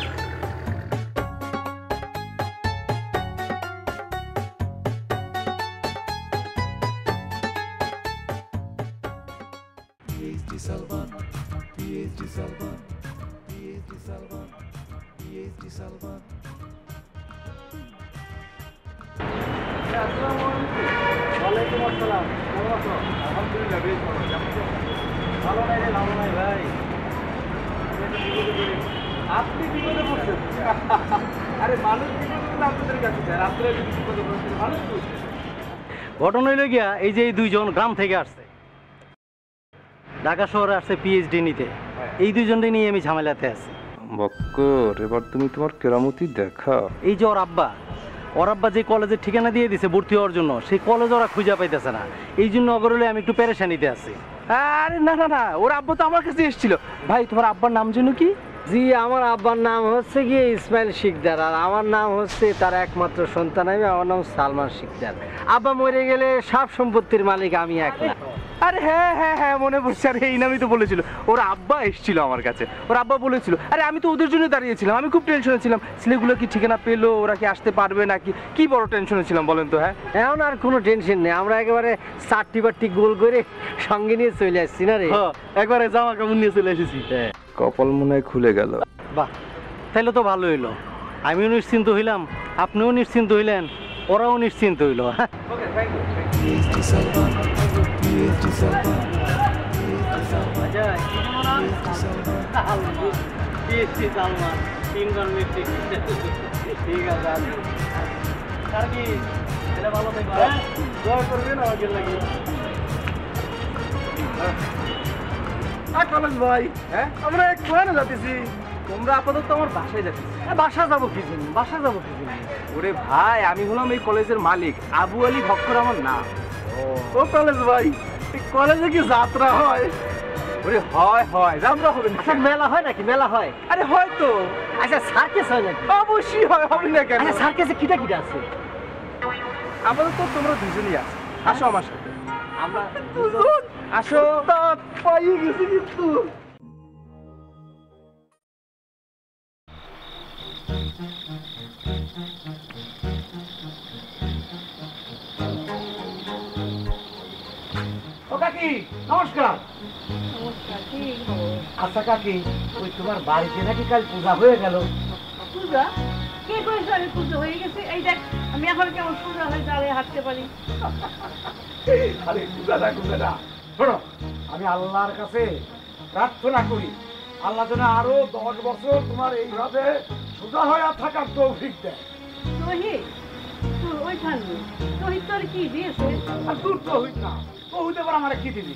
ওয়ালাইকুম আসসালাম। কেমন আছো? আলহামদুলিল্লাহ, বেশ ভালো। ভালো নাই রে, ভালো নাই ভাই। আপনি বিপদে পড়ছেন? আরে মানুষ বিপদে আপনাদের কাছে যায়, আপনারা যদি বিপদে পড়ছেন মানুষ বুঝছে। ঘটনা হইল গিয়া এই যে এই দুইজন গ্রাম থেকে আসছে, ঢাকা শহরে আসছে পিএইচডি নিতে। এই দুইজনকে নিয়ে আমি ঝামেলাতে আছি। বক্কর, এবার তুমি তোমার কেরামতি দেখাও। এই যে ওর আব্বা যে কলেজের ঠিকানা দিয়ে দিছে ভর্তি হওয়ার জন্য, সেই কলেজ ওরা খুঁজে পাইতেছে না। এই জন্য অগরলে আমি একটু পেরেশানিতে আছি। আরে না না না, ওর আব্বা তো আমার কাছে এসেছিল। ভাই, তোমার আব্বার নাম যেন কি? জি, আমার আব্বার নাম হচ্ছে গিয়ে ইসমাইল শিকদার, আর আমার নাম হচ্ছে তার একমাত্র সন্তান, আমার নাম সালমান শিকদার। আব্বা মরে গেলে সব সম্পত্তির মালিক আমি একলা। আরে হ্যাঁ হ্যাঁ হ্যাঁ, মনে পড়ছে। আরে এই নামই তো বলেছিল। ওর আব্বা এসেছিল আমার কাছে, ওর আব্বা বলেছিল। আরে আমি তো ওদের জন্য দাঁড়িয়েছিলাম, আমি খুব টেনশনে ছিলাম। ছেলেগুলো কি ঠিকানা পেলো, ওরা কি আসতে পারবে নাকি, কি বড় টেনশনে ছিলাম বলেন তো। হ্যাঁ, এখন আর কোনো টেনশন নেই, আমরা একেবারে চারটি বারটি গোল করে সঙ্গে নিয়ে চলে আসছি না রে। একবারে জামা কাপড় নিয়ে চলে এসেছি। কপাল মনে হয় খুলে গেল। বাহ, তাহলে তো ভালো হইলো। আমিও নিশ্চিন্ত হইলাম, আপনিও নিশ্চিন্ত হইলেন, ওরাও নিশ্চিন্ত হইল। ভাই, হ্যাঁ আমরা কোয়ানে যাচ্ছি। তোমরা আপাতত আমার বাসায় যাচ্ছি। বাসা যাবো কি জন্য? বাসা যাবো কি জন্য? ওরে ভাই, আমি হলাম এই কলেজের মালিক, আবু আলী ভক্কর আমার নাম। ও কলেজ ভাই, কলেজে কি যাত্রা হয়? ওরে হয় হয়, যাত্রা হবে না। মেলা হয় নাকি? মেলা হয়? আরে হয় তো। আচ্ছা, সার্কেস হয় নাকি? অবশ্যই হয়, হবে না কেন? আচ্ছা, সার্কেসে কিটা কিটা আছে? আপাতত তোমরা দুজনই আছো, আসো আমার সাথে। আমরা দুজন আসো। পাইয়ে গেছি কিন্তু। ও কাকি, নমস্কার। আচ্ছা কাকি, ওই তোমার বাড়িতে নাকি কাল পূজা হয়ে গেল? পূজা? কে কইছে আমি পূজা হয়ে গেছে? এই দেখ, আমি এখন কেমন পূজা হয়ে দাঁড়িয়ে হাঁটতে পারি। আরে পূজা না, শোনো, আমি আল্লাহর কাছে প্রার্থনা করি, আল্লাহ যেন আরো 10 বছর তোমার এইভাবে সোজা হয়ে থাকার তৌফিক দেয়। তহিদ, তোর ওইখানে তহিদ তোর কি দিয়েছে? আর দূর তৌহিদ না, তৌহিদ এবার আমার কি দিবি?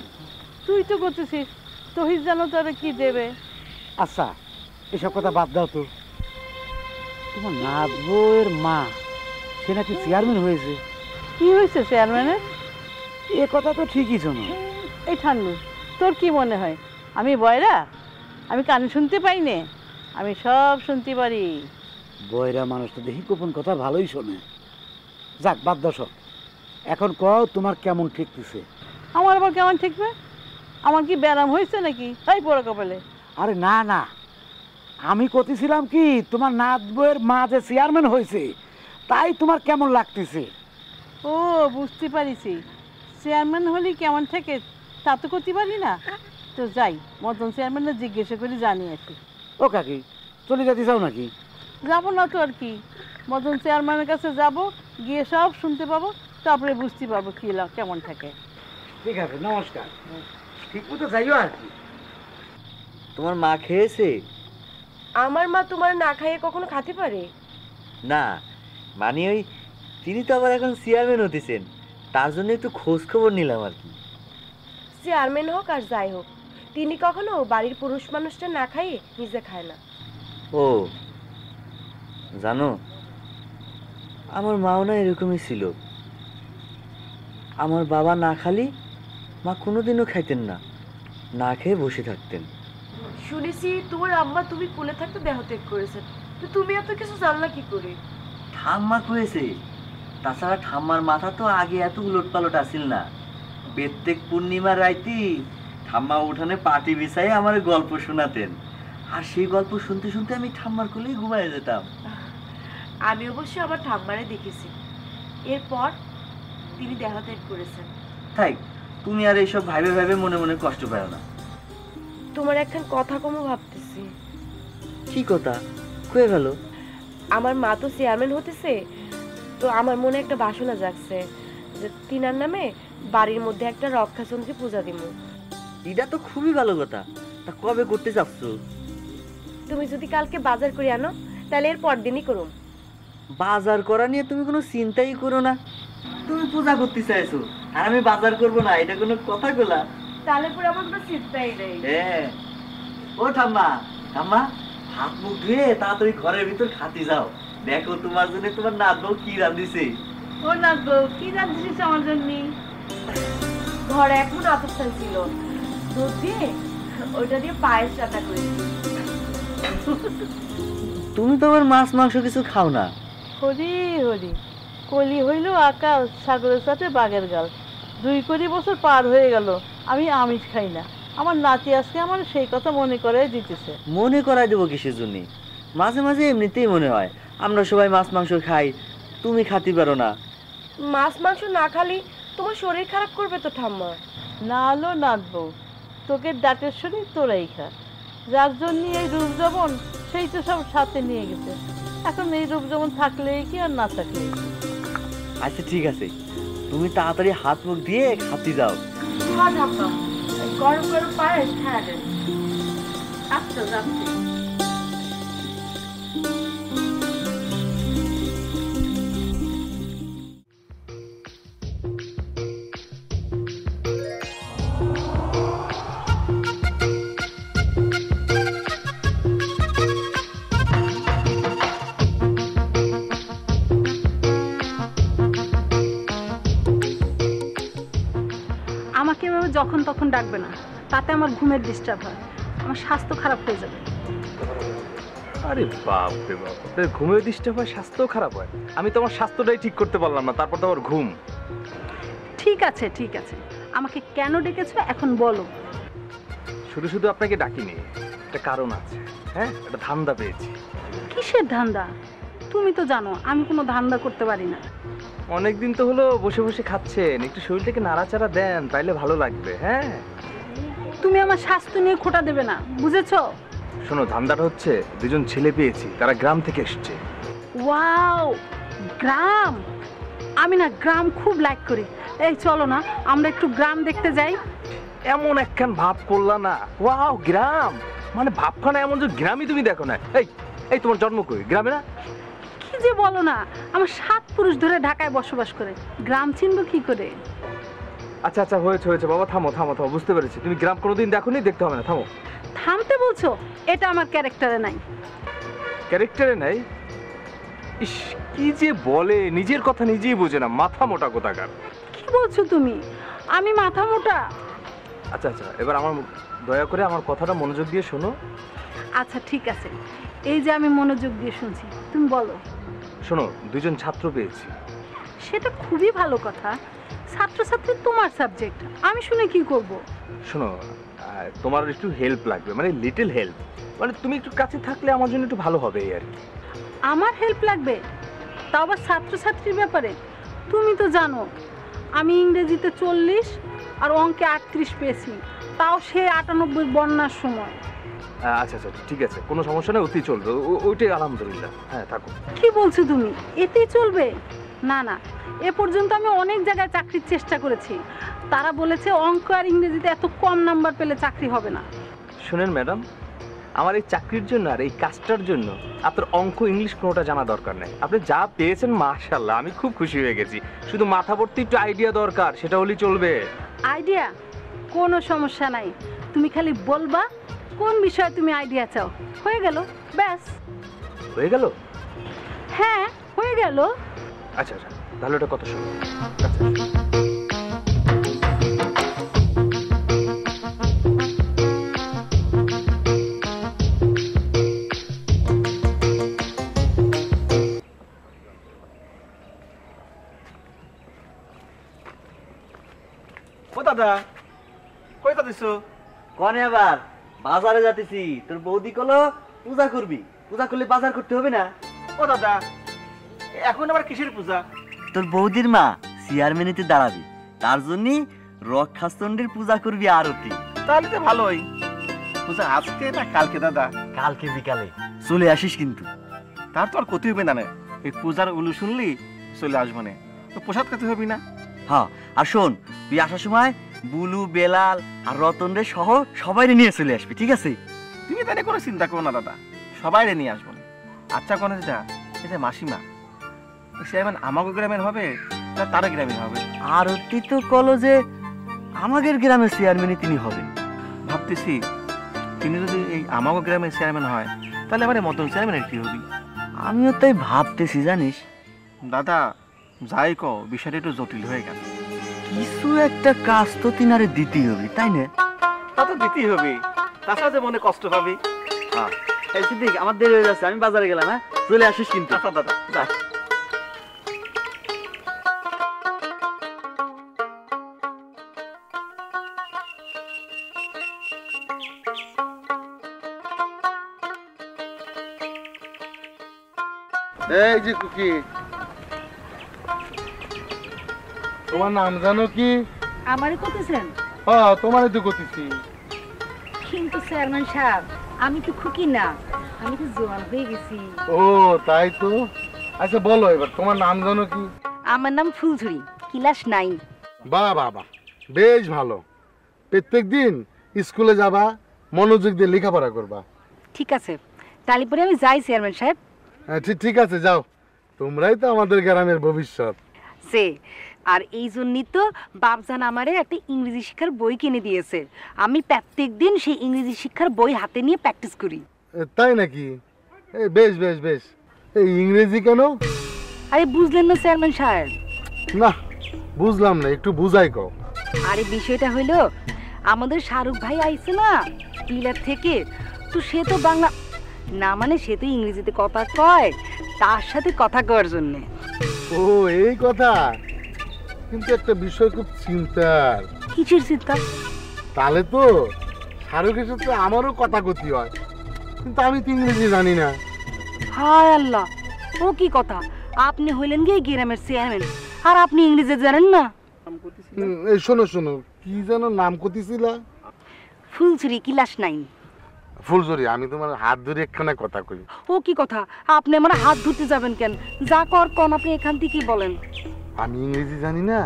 তুই তো করতেছিস, তহিদ জানো তোর কি দেবে? আচ্ছা, এসব কথা বাদ দাও তো। তোমার নাত বউয়ের মা, সে নাকি চেয়ারম্যান হয়েছে। কি হয়েছে চেয়ারম্যানের? এ কথা তো ঠিকই শোনো। এই ঠান্ডু, তোর কি মনে হয় আমি বয়রা? আমি কান শুনতে পাই না? আমি সব শুনতে পারি। বয়রা মানুষ তো দেখি গোপন কথা ভালোই শোনে। যাক, বাদ দাও সব। এখন কও তোমার কেমন ঠেকতেছে? আমার আবার কেমন ঠেকবে? আমার কি ব্যারাম হয়েছে নাকি? তাই পড়া কপালে। আরে না না, আমি কইছিলাম কি তোমার নাত বউয়ের মা যে চেয়ারম্যান হয়েছে, তাই তোমার কেমন লাগতেছে। ও, বুঝতে পারিছি। চেয়ারম্যান হলি কেমন থেকে তা তো করতে পারি না। তো যাই, মদন চেয়ারম্যানের জিজ্ঞাসা করে জানিয়ে আসি। ও কাকি, চলে যেতে চাও নাকি? যাবো না তো আর কি, মদন চেয়ারম্যানের কাছে যাব, গিয়ে সব শুনতে পাবো, তারপরে বুঝতে পারবো কি কেমন থাকে। ঠিক আছে, নমস্কার। ঠিক মতো যাইও আর কি। তোমার মা খেয়েছে? আমার মা তোমার না খাইয়ে কখনো খেতে পারে না, মানে ওই তিনি তো আবার এখন চেয়ারম্যান হতেছেন, তার জন্য একটু খোঁজ খবর নিলাম আর কি। চেয়ারম্যান হোক আর যাই হোক, তিনি কখনো বাড়ির পুরুষ মানুষটা না খাইয়ে নিজে খায় না। ও জানো, আমার মাও না এরকমই ছিল। আমার বাবা না খালি মা কোনোদিনও খাইতেন না। না খেয়ে বসে থাকতেন। শুনেছি তোমার আম্মা তুমি কোলে থাকতে দেহত্যাগ করেছেন, তো তুমি এত কিছু জানলা কি করে? ঠাম্মা কয়েছে। তাছাড়া ঠাম্মার মাথা তো আগে এত উলট পালট আসিল না। প্রত্যেক পূর্ণিমার রাইতি ঠাম্মা উঠানে পাটি বিছাই আমার গল্প শোনাতেন, আর সেই গল্প শুনতে শুনতে আমি ঠাম্মার কোলেই ঘুমায় যেতাম। আমি অবশ্য আমার ঠাম্মারে দেখেছি, এরপর তিনি দেহত্যাগ করেছেন। তাই তুমি আর এইসব ভাইবে ভাইবে মনে মনে কষ্ট পাও না। তোমার একখান কথা কমও ভাবতেছি। কি কথা কয়ে গেল? আমার মা তো চেয়ারম্যান হতেছে, তো আমার মনে একটা বাসনা জাগছে যে তিনার নামে বাড়ির মধ্যে একটা রক্ষাচন্দ্রী পূজা দিব। এটা তো খুবই ভালো কথা। তা কবে করতে চাচ্ছ? তুমি যদি কালকে বাজার করে আনো তাহলে এর পরদিনই করুম। বাজার করা নিয়ে তুমি কোনো চিন্তাই করো না। তুমি পূজা করতে চাইছো আর আমি বাজার করব না, এটা কোনো কথা বলা? তাহলে পরে আমার কোনো চিন্তাই নেই। হ্যাঁ। ও ঠাম্মা, ঠাম্মা হাত মুখ ধুয়ে তাড়াতাড়ি ঘরের ভিতর খাতে যাও। দেখো তোমার জন্য তোমার নাত বউ কি রাঁধিছে। ও নাত বউ কি রাঁধছিস আমার জন্য? ঘরে এখন আতপ ছিল, দুধ দিয়ে ওইটা দিয়ে পায়েস রান্না করেছি। তুমি তো আবার মাছ মাংস কিছু খাও না। হরি হরি, কলি হইল আকাশ, সাগরের সাথে বাঘের গাল। 2 বছর পার হয়ে গেল আমি আমিষ খাই না। আমার নাতি আজকে আমার সেই কথা মনে করাই দিতেছে। মনে করাই দেবো কিসের জন্য? মাঝে মাঝে এমনিতেই মনে হয় আমরা সবাই মাছ মাংস খাই, তুমি খাতে পারো না। মাছ মাংস না খালি তোমার শরীর খারাপ করবে তো ঠাম্মা। না হলো নাচবো, তোকে ডাটের শরীর তোরাই খা। যার জন্য এই রূপ যেমন সেই তো সব সাথে নিয়ে গেছে। এখন এই রূপ যেমন থাকলেই কি আর না থাকলেই কি। আচ্ছা ঠিক আছে, তুমি তাড়াতাড়ি হাত মুখ দিয়ে খাতে যাও। হ্যাঁ ঠাম্মা, গরম গরম পায়েস খাওয়া দেন। আচ্ছা যাচ্ছি। আমাকে এভাবে যখন তখন ডাকবে না, তাতে আমার ঘুমের ডিস্টার্ব হয়, আমার স্বাস্থ্য খারাপ হয়ে যাবে। আরে বাপ রে বাপ, ঘুমের ডিস্টার্ব হয়, স্বাস্থ্য খারাপ হয়? আমি তো আমার স্বাস্থ্যটাই ঠিক করতে পারলাম না, তারপর তো আবার ঘুম। ঠিক আছে ঠিক আছে, আমাকে কেন ডেকেছো এখন বলো। শুধু শুধু আপনাকে ডাকিনি, একটা কারণ আছে। হ্যাঁ, একটা ধান্দা পেয়েছি। কিসের ধান্দা? তুমি তো জানো আমি কোনো ধান্দা করতে পারি না। অনেকদিন তো হলো বসে বসে খাচ্ছেন, একটু শরীরটাকে নাড়াচাড়া দেন, তাইলে ভালো লাগবে। হ্যাঁ, তুমি আমার স্বাস্থ্য নিয়ে খোঁটা দেবে না, বুঝেছো? শোনো, ধান্দাটা হচ্ছে দুজন ছেলে পেয়েছি, তারা গ্রাম থেকে এসছে। ওয়াও, গ্রাম! আমি না গ্রাম খুব লাইক করি। এই চলো না আমরা একটু গ্রাম দেখতে যাই। এমন একখান ভাব করলা না, ওয়াও গ্রাম মানে ভাবখানা এমন যে গ্রামই তুমি দেখো না। এই এই তোমার জন্ম কই? গ্রামে না? কি যে বলো না, আমার 7 পুরুষ ধরে ঢাকায় বসবাস করে, গ্রাম চিনবো কি করে? আচ্ছা আচ্ছা, হয়েছে হয়েছে বাবা, থামো থামো থামো, বুঝতে পেরেছি তুমি গ্রাম কোনোদিন দেখোনি, দেখতে হবে না, থামো। থামতে বলছো? এটা আমার ক্যারেক্টারে নাই। ক্যারেক্টারে নাই? ইস, কি যে বলে, নিজের কথা নিজেই বোঝে না, মাথা মোটা কোথাকার। কি বলছো তুমি? আমি মাথা মোটা? আচ্ছা আচ্ছা, এবার আমার দয়া করে আমার কথাটা মনোযোগ দিয়ে শোনো। আচ্ছা ঠিক আছে, এই যে আমি মনোযোগ দিয়ে শুনছি, তুমি বলো। শোনো, দুজন ছাত্র পেয়েছি। সেটা খুবই ভালো কথা। ছাত্রছাত্রী তোমার সাবজেক্ট, আমি শুনে কি করব? শোনো, তোমার একটু হেল্প লাগবে, মানে লিটল হেল্প, মানে তুমি একটু কাছে থাকলে আমার জন্য একটু ভালো হবে এই আর কি। আমার হেল্প লাগবে? তাও আবার ছাত্রছাত্রীর ব্যাপারে? তুমি তো জানো আমি ইংরেজিতে 40 আর অঙ্কে 38 পেয়েছি, তাও সে 98 বন্যার সময়। আচ্ছা আচ্ছা ঠিক আছে, কোনো সমস্যা নেই, ওতেই চলবে, ওইটাই আলহামদুলিল্লাহ। হ্যাঁ থাকো। কি বলছো তুমি? এতেই চলবে? না না, এ পর্যন্ত আমি অনেক জায়গায় চাকরির চেষ্টা করেছি, তারা বলেছে অঙ্ক আর ইংরেজিতে এত কম নাম্বার পেলে চাকরি হবে না। শুনেন ম্যাডাম, আমার এই চাকরির জন্য আর এই কাজটার জন্য আপনার অঙ্ক ইংলিশ কোনোটা জানা দরকার নেই। আপনি যা পেয়েছেন মাশাআল্লাহ, আমি খুব খুশি হয়ে গেছি। শুধু মাথা ভর্তি একটু আইডিয়া দরকার, সেটা হলেই চলবে। আইডিয়া? কোনো সমস্যা নাই, তুমি খালি বলবা কোন বিষয়ে তুমি আইডিয়া চাও, হয়ে গেল, ব্যাস। হয়ে গেল? হ্যাঁ হয়ে গেল। আচ্ছা আচ্ছা, তাহলে ওটা কথা শুনো। আচ্ছা দাদা কই যাচ্ছিস? কনে আবার বাজারে যাতেছি। তোর বৌদি কলো পূজা করবি, পূজা করলে বাজার করতে হবে না? ও দাদা এখন আবার কিসের পূজা? তোর বৌদির মা চেয়ারম্যানিতে দাঁড়াবি, তার জন্য রক্ষাচণ্ডীর পূজা করবি আরতি। তাহলে তো ভালোই। পূজা আজকে না কালকে দাদা? কালকে বিকালে চলে আসিস কিন্তু। তার তো আর ক্ষতি হবে না, এই পূজার উলু শুনলি চলে আসবো না, তো প্রসাদ খেতে হবে না? হ্যাঁ, আর শোন, তুই আসার সময় বুলু, বেলাল আর রতন রে সহ সবাই নিয়ে চলে আসবি, ঠিক আছে? তুমি তাহলে কোনো চিন্তা করো না দাদা, সবাই নিয়ে আসবো। আচ্ছা কোন যেটা এই যে মাসিমা চেয়ারম্যান আমাগো গ্রামের হবে না তার গ্রামের হবে? আরতি তো কলো যে আমাদের গ্রামের চেয়ারম্যানই তিনি হবেন। ভাবতেছি তিনি যদি এই আমাগো গ্রামের চেয়ারম্যান হয় তাহলে আমার মতন চেয়ারম্যানের কি হবে? আমিও তাই ভাবতেছি জানিস দাদা। যাই কো, বিষয়টা একটু জটিল হয়ে গেল। কিছু একটা কাজ তো তিনারে দিতেই হবে, তাই না? তা তো দিতেই হবে, তাছাড়া যে মনে কষ্ট পাবে। হ্যাঁ, এই সিদ্দিক আমার দেরি হয়ে যাচ্ছে, আমি বাজারে গেলাম। হ্যাঁ, চলে আসিস কিন্তু। আচ্ছা দাদা, যা। এই যে কুকি, তোমার নাম জানো কি? আমারই করতেছেন? হ্যাঁ, তোমারই তো করতেছি। কিন্তু চেয়ারম্যান সাহেব, আমি তো খুকি না, আমি তো জোয়ান হয়ে গেছি। ও তাই তো। আচ্ছা বলো এবার তোমার নাম জানো কি? আমার নাম ফুলঝুরি, ক্লাস 9। বাহ বাহ বাহ, বেশ ভালো। প্রত্যেক দিন স্কুলে যাবা, মনোযোগ দিয়ে লেখাপড়া করবা। ঠিক আছে, তাহলে পরে আমি যাই চেয়ারম্যান সাহেব। হ্যাঁ ঠিক আছে, যাও। তোমরাই তো আমাদের গ্রামের ভবিষ্যৎ। সে আর এই জন্যই তো বাপজান আমারে একটা ইংরেজি শিক্ষার বই কিনে দিয়েছে। আমি প্রত্যেক দিন সেই ইংরেজি শিক্ষার বই হাতে নিয়ে প্র্যাকটিস করি। তাই নাকি? বেশ বেশ বেশ। এই ইংরেজি কেন? আরে বুঝলেন না চেয়ারম্যান সাহেব? না বুঝলাম না, একটু বুঝাই কও। আরে বিষয়টা হইলো, আমাদের শাহরুখ ভাই আইছে না টিলার থেকে, তো সে তো বাংলা না, মানে সে তো ইংরেজিতে কথা কয়, তার সাথে কথা কওয়ার জন্যে। ও এই কথা। কিন্তু একটা বিষয় খুব চিন্তার। কিসের চিন্তা? তাহলে তো শাহরুখের সাথে আমারও কথা কথি হয়, কিন্তু আমি তো ইংরেজি জানি না। হায় আল্লাহ, ও কি কথা! আপনি হইলেন গিয়ে গ্রামের চেয়ারম্যান, আর আপনি ইংরেজি জানেন না? এই শোনো শোনো, কি যেন নাম কতিছিলা? ফুলঝুরি, ক্লাস 9। ফুলঝুরি, আমি তোমার হাত ধরে একখানা কথা কই। ও কি কথা! আপনি আমার হাত ধরতে যাবেন কেন? যা কর কোন, আপনি এখান থেকে বলেন। আমি ইংরেজি জানি না,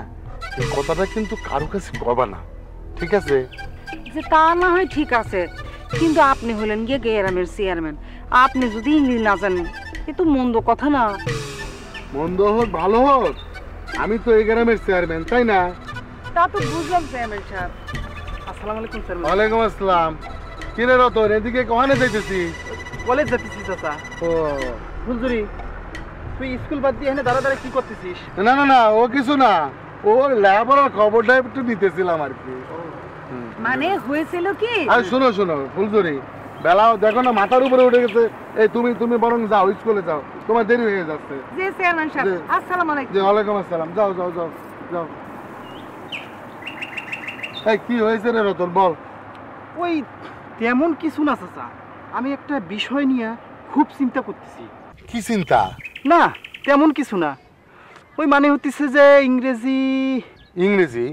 এই কথাটা কিন্তু কারো কাছে কবা না, ঠিক আছে? যে তা না হয় ঠিক আছে, কিন্তু আপনি হলেন গিয়ে গ্রামের চেয়ারম্যান, আপনি যদি ইংরেজি না জানেন, এ তো মন্দ কথা না। মন্দ হোক ভালো হোক, আমি তো এই গ্রামের চেয়ারম্যান, তাই না? তা তো বুঝলাম চেয়ারম্যান সাহেব। আসসালামু আলাইকুম চেয়ারম্যান। ওয়ালাইকুম আসসালাম। কিরে রতন, এদিকে কখানে যাইতেছি? কলেজ যাচ্ছিস চাচা। ও ফুলঝুরি, তুই স্কুল বাদ দিয়ে এখানে দাঁড়া দাঁড়া কি করতেছিস? না না না, ও কিছু না, ওর লেখাপড়ার খবরটা একটু নিতেছিলাম আর কি। মানে হয়েছিল কি? আর শোনো শোনো ফুলঝুরি, বেলাও দেখো না মাথার উপরে উঠে গেছে। এই তুমি তুমি বরং যাও, স্কুলে যাও, তোমার দেরি হয়ে যাচ্ছে। জি চেয়ারম্যান সাহেব, আসসালামু আলাইকুম। জি ওয়ালাইকুম আসসালাম। যাও যাও যাও যাও। এই কি হয়েছে রে রতন, বল। ওই তেমন কিছু না চাচা, আমি একটা বিষয় নিয়ে খুব চিন্তা করতেছি। কি চিন্তা? না তেমন কিছু না, ওই মানে হচ্ছে যে ইংরেজি। ইংরেজি?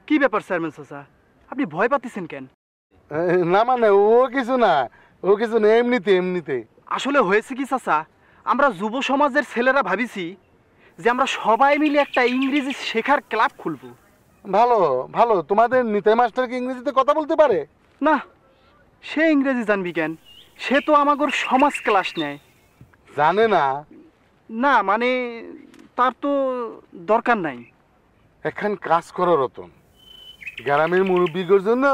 কি ব্যাপার চেয়ারম্যান চাচা, আপনি ভয় পাচ্ছেন কেন? না মানে ও কিছু না, ও কিছু না, এমনিতে এমনিতে। আসলে হয়েছে কি চাচা, আমরা যুব সমাজের ছেলেরা ভাবিছি যে আমরা সবাই মিলে একটা ইংরেজি শেখার ক্লাব খুলবো। ভালো ভালো। তোমাদের নিতাই মাস্টার কি ইংরেজিতে কথা বলতে পারে? না, সে ইংরেজি জানবি কেন? সে তো আমাগর সমাজ ক্লাস নেয়। জানে না? না মানে তার তো দরকার নাই। এখন কাজ করো রতন, গ্রামের মুরব্বীদের জন্য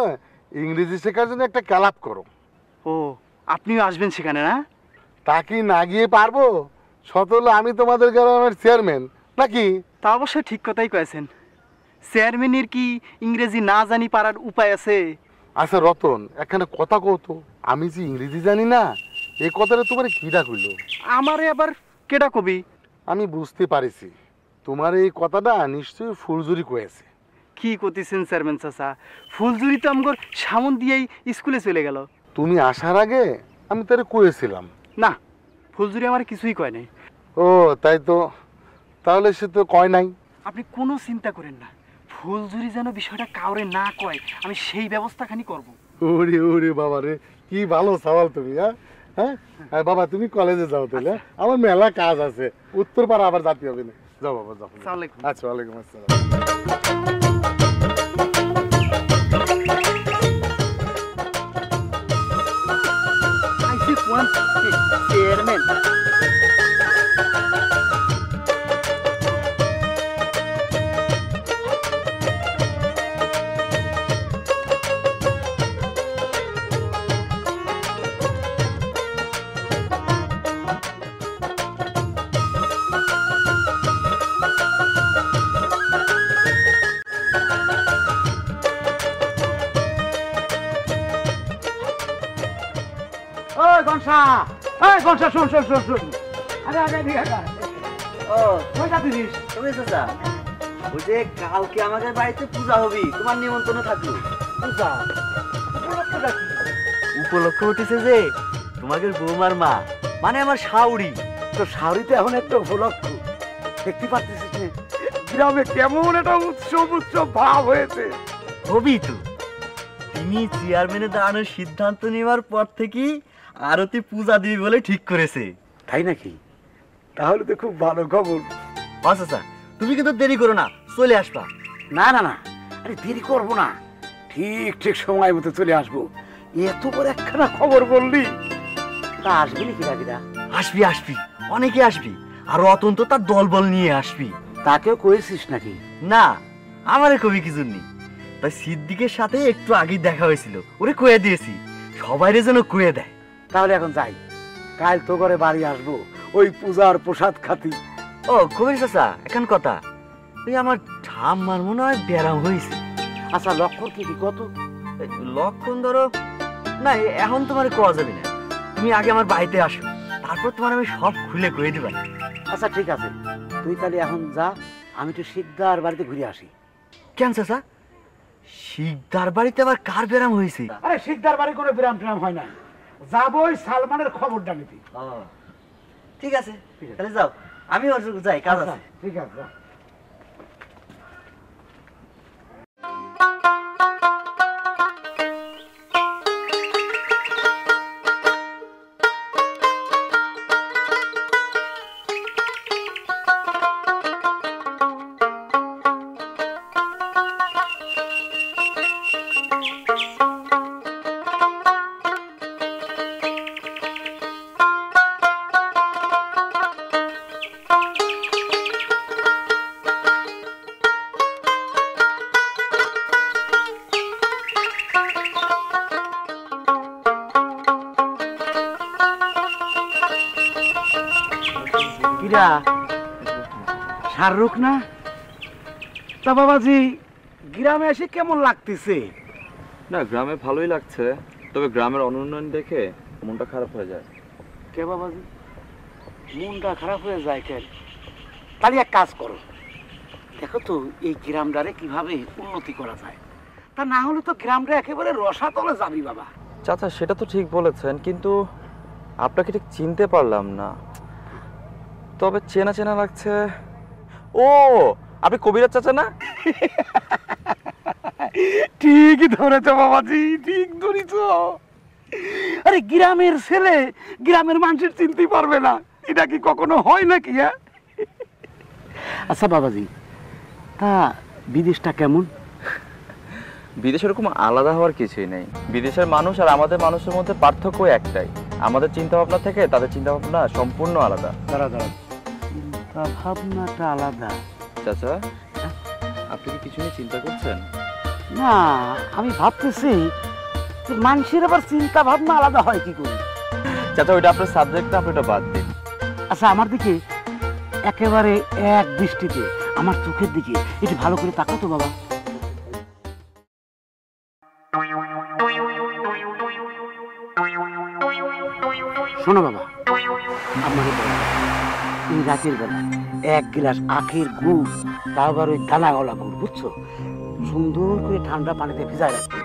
ইংরেজি শেখার জন্য একটা ক্লাব করো। ও আপনিও আসবেন সেখানে? না তা কি না গিয়ে পারবো? সতল আমি তোমাদের গ্রামের চেয়ারম্যান নাকি? তা অবশ্যই ঠিক কথাই কয়েছেন। চেয়ারম্যানের কি ইংরেজি না জানি পারার উপায় আছে? আচ্ছা রতন, একখানে কথা কতো, আমি যে ইংরেজি জানি না, এই কথাটা তোমার কিডা কইলো? আমারে আবার কেডা কবি? আমি বুঝতে পারিছি, তোমার এই কথাটা নিশ্চয়ই ফুলঝুরি কয়েছে। কি করতেছেন চেয়ারম্যান চাচা? ফুলঝুরি তো আমগর সামন দিয়েই স্কুলে চলে গেল। তুমি আসার আগে আমি তারে কয়েছিলাম। না, ফুলঝুরি আমার কিছুই কয় নাই। ও তাই তো, তাহলে সে তো কয় নাই। আপনি কোনো চিন্তা করেন না, ফুলঝুরি যেন বিষয়টা কাউরে না কয়, আমি সেই ব্যবস্থাখানি করব। ওরে ওরে বাবা রে, কি ভালো সওয়াল তুমি। হ্যাঁ হ্যাঁ বাবা, তুমি কলেজে যাও তাহলে। আমার মেলা কাজ আছে, উত্তরপাড়া আবার যেতে হবে না। যাও বাবা যাও। আচ্ছা, ওয়ালাইকুম আসসালাম। চেয়ারম্যান কালকে আমাদের বাড়িতে পূজা হবে, তোমার নিমন্ত্রণ থাকলো। পূজা উপলক্ষ উঠেছে যে তোমাদের বৌমার মা, মানে আমার শাউরি। তো শাড়িতে এখন একটা উপলক্ষ দেখতে পাচ্ছিস গ্রামে কেমন একটা উৎসব ভাব হয়েছে। হবি তো, তিনি চেয়ারম্যানে দাঁড়ানোর সিদ্ধান্ত নেওয়ার পর থেকেই আরতি পূজা দিবি বলে ঠিক করেছে। তাই নাকি? তাহলে তো খুব ভালো খবর। আচ্ছা, তুমি কিন্তু দেরি করো না, চলে আসবা। না না না, আরে দেরি করবো না, ঠিক ঠিক সময় মতো চলে আসবো। এত বড় একখানা খবর বললি, তা আসবি নাকি? রাগিরা আসবি আসবি, অনেকে আসবি, আর অতন্ত তার দলবল নিয়ে আসবি। তাকেও কয়েছিস নাকি? না, আমারে কবি কি জন্যি, তাই সিদ্দিকের সাথে একটু আগে দেখা হয়েছিল, ওরে কয়ে দিয়েছি সবাইরে যেন কয়ে দেয়। তাহলে এখন যাই, কাল তো করে বাড়ি আসবো ওই পূজার প্রসাদ খাতি। ও কবির চাচা, এখন কথা, ওই আমার ঠাম্মার মনে হয় ব্যারাম হয়েছে। আচ্ছা, লক্ষণ কি কত? লক্ষণ ধরো না, এখন তোমার কোয়া যাবে না, তুমি আগে আমার বাড়িতে আসো, তারপর তোমার আমি সব খুলে কয়ে দিবা। আচ্ছা ঠিক আছে, তুই তাহলে এখন যা, আমি তো শিকদার বাড়িতে ঘুরে আসি। কেন চাচা, শিকদার বাড়িতে আবার কার ব্যারাম হয়েছে? আরে শিকদার বাড়ি কোনো ব্যারাম ট্যারাম হয় না, যাবোই সালমানের খবরটা নিতে। ঠিক আছে, তাহলে যাও, আমি যাই, কাজ আছে। ঠিক আছে। শাহরুখ না? তা বাবাজি, গ্রামে এসে কেমন লাগতেছে? না, গ্রামে ভালোই লাগছে, তবে গ্রামের অনুন্নয়ন দেখে মনটা খারাপ হয়ে যায়। কে বাবাজি, মনটা খারাপ হয়ে যায় কেন? তাহলে এক কাজ করো, দেখো তো এই গ্রামটারে কিভাবে উন্নতি করা যায়, তা না হলে তো গ্রামটা একেবারে রসাতলে যাবি বাবা। চাচা, সেটা তো ঠিক বলেছেন, কিন্তু আপনাকে ঠিক চিনতে পারলাম না, তবে চেনা চেনা লাগছে। ও, আপনি কবিরাজ চাচা না? ঠিক ধরেছ বাবাজি, ঠিক ধরেছ। আরে গ্রামের ছেলে গ্রামের মানুষের চিনতে পারবে না, এটা কি কখনো হয় নাকি? হ্যাঁ, আচ্ছা বাবাজি, তা বিদেশটা কেমন? বিদেশ এরকম আলাদা হওয়ার কিছুই নেই। বিদেশের মানুষ আর আমাদের মানুষের মধ্যে পার্থক্য একটাই, আমাদের চিন্তা ভাবনা থেকে তাদের চিন্তা ভাবনা সম্পূর্ণ আলাদা। দাঁড়া দাঁড়া, চিন্তা ভাবনাটা আলাদা? চাচা, আপনি কি কিছু নিয়ে চিন্তা করছেন? না, আমি ভাবতেছি মানুষের আবার চিন্তা ভাবনা আলাদা হয় কি করে। চাচা, ওইটা আপনার সাবজেক্ট না, আপনি ওটা বাদ দিন। আচ্ছা, আমার দিকে একেবারে এক দৃষ্টিতে আমার চোখের দিকে একটু ভালো করে তাকাও তো বাবা। শোনো বাবা, আমাকে এই রাতের বেলা এক গ্লাস আখের গুড়, তা আবার ওই দানা গলা গুড়, বুঝছো, সুন্দর করে ঠান্ডা পানিতে ভিজায় রাখবে।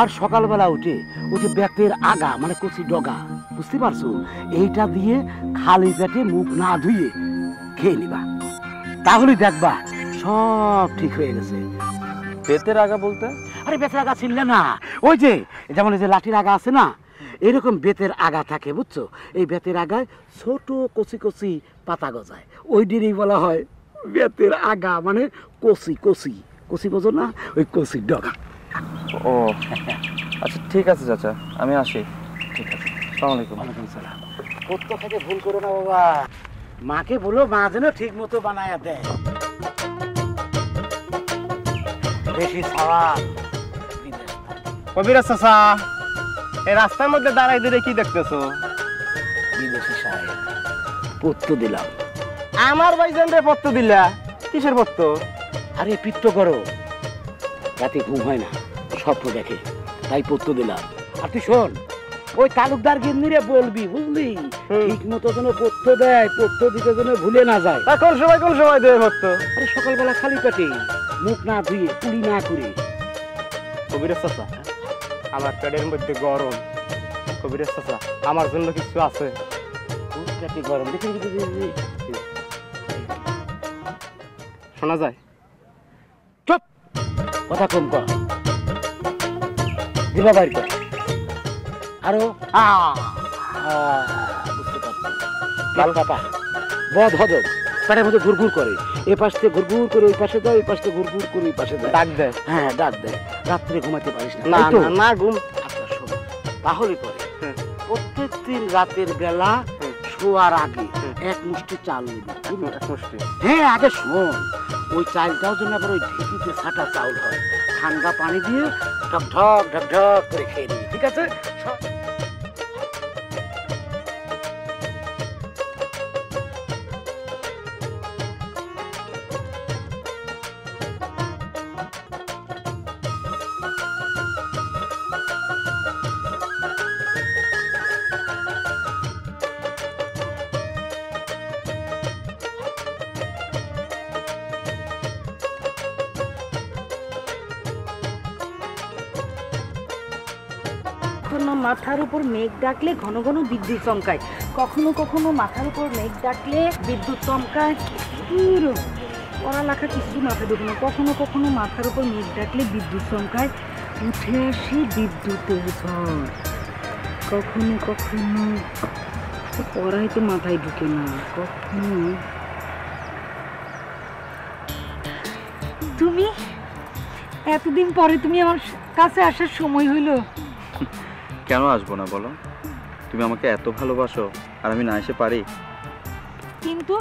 আর সকালবেলা উঠে ওই যে বেতের আগা মানে কচি ডগা, বুঝতে পারছো, এইটা দিয়ে খালি পেটে মুখ না ধুয়ে খেয়ে নিবা, তাহলেই দেখবা সব ঠিক হয়ে গেছে। বেতের আগা বলতে? আরে বেতের আগা ছিল না, ওই যে যেমন এই যে লাঠির আগা আছে না, এরকম বেতের আগা থাকে, বুঝছো? এই বেতের আগায় ছোট কচি কচি পাতা গজায়, ওই দিনই বলা হয় বেতের আগা, মানে কচি কচি কচি, বোঝো না, ওই কচি ডগা। ও আচ্ছা ঠিক আছে চাচা, আমি আসি। ঠিক আছে, আসসালামু আলাইকুম। ওয়ালাইকুম সালাম। কত খেতে ভুল করো না বাবা, মাকে বলো মা যেন ঠিক মতো বানায়া দেয়। বেশি সাওয়াল কবিরাজ চাচা, এই রাস্তার মধ্যে দাঁড়াই দিলে কি দেখতেছো? বিদেশি সাহেব পত্র দিলাম। আমার ভাইজান রে পত্র দিলা? কিসের পত্র? আরে পিত্ত করো, রাতে ঘুম হয় না, স্বপ্ন দেখে, তাই পত্র দিলাম। আর তুই শোন, ওই তালুকদার গিন্নিরে বলবি, বুঝলি, ঠিক মতো যেন পত্র দেয়, পত্র দিতে যেন ভুলে না যায়। কোন সময় দেবে পত্র? আরে সকালবেলা খালি পেটে, মুখ না ধুয়ে, কুড়ি না করে। কবিরাজ চাচা, আমার পেটের মধ্যে গরম। কবিরাজ চাচা, আমার জন্য কিছু আছে? পেটে গরম দেখে শোনা যায়? চুপ, কথা কম কর, দিবা বাইর কর। আরো বুঝতে পারছি, লাল কাপা বদ হজম, পেটের মধ্যে ঘুরঘুর করে, এ পাশ থেকে ঘুরঘুর করে ওই পাশে দেয়, ওই পাশ থেকে ঘুরঘুর করে ওই পাশে দেয়, ডাক দেয়। হ্যাঁ ডাক দেয়, রাত্রে ঘুমাতে পারিস না? না না ঘুম। আচ্ছা শোন, তাহলে পরে প্রত্যেক দিন রাতের বেলা শোয়ার আগে এক মুষ্টি চাল নিবি। হ্যাঁ আগে শোন, ওই চালটাও যেন আবার ওই ঢেঁকিতে ছাটা চাউল হয়, ঠান্ডা পানি দিয়ে ঢক ঢক ঢক ঢক করে খেয়ে নিবি, ঠিক আছে? কখনো মাথার উপর মেঘ ডাকলে ঘন ঘন বিদ্যুৎ চমকায়, কখনো কখনো মাথার উপর মেঘ ডাকলে বিদ্যুৎ চমকায়, পড়ালেখা কিছু মাথায় ঢুকে না। কখনো কখনো মাথার উপর মেঘ ডাকলে বিদ্যুৎ চমকায়, উঠে আসে বিদ্যুতের ঝড়। কখনো কখনো পড়াই তো মাথায় ঢুকে না। কখনো তুমি এতদিন পরে তুমি আমার কাছে আসার সময় হইলো। কেন আসবো না বলো? তুমি আমাকে এত ভালোবাসো আর আমি না এসে পারি? কিন্তু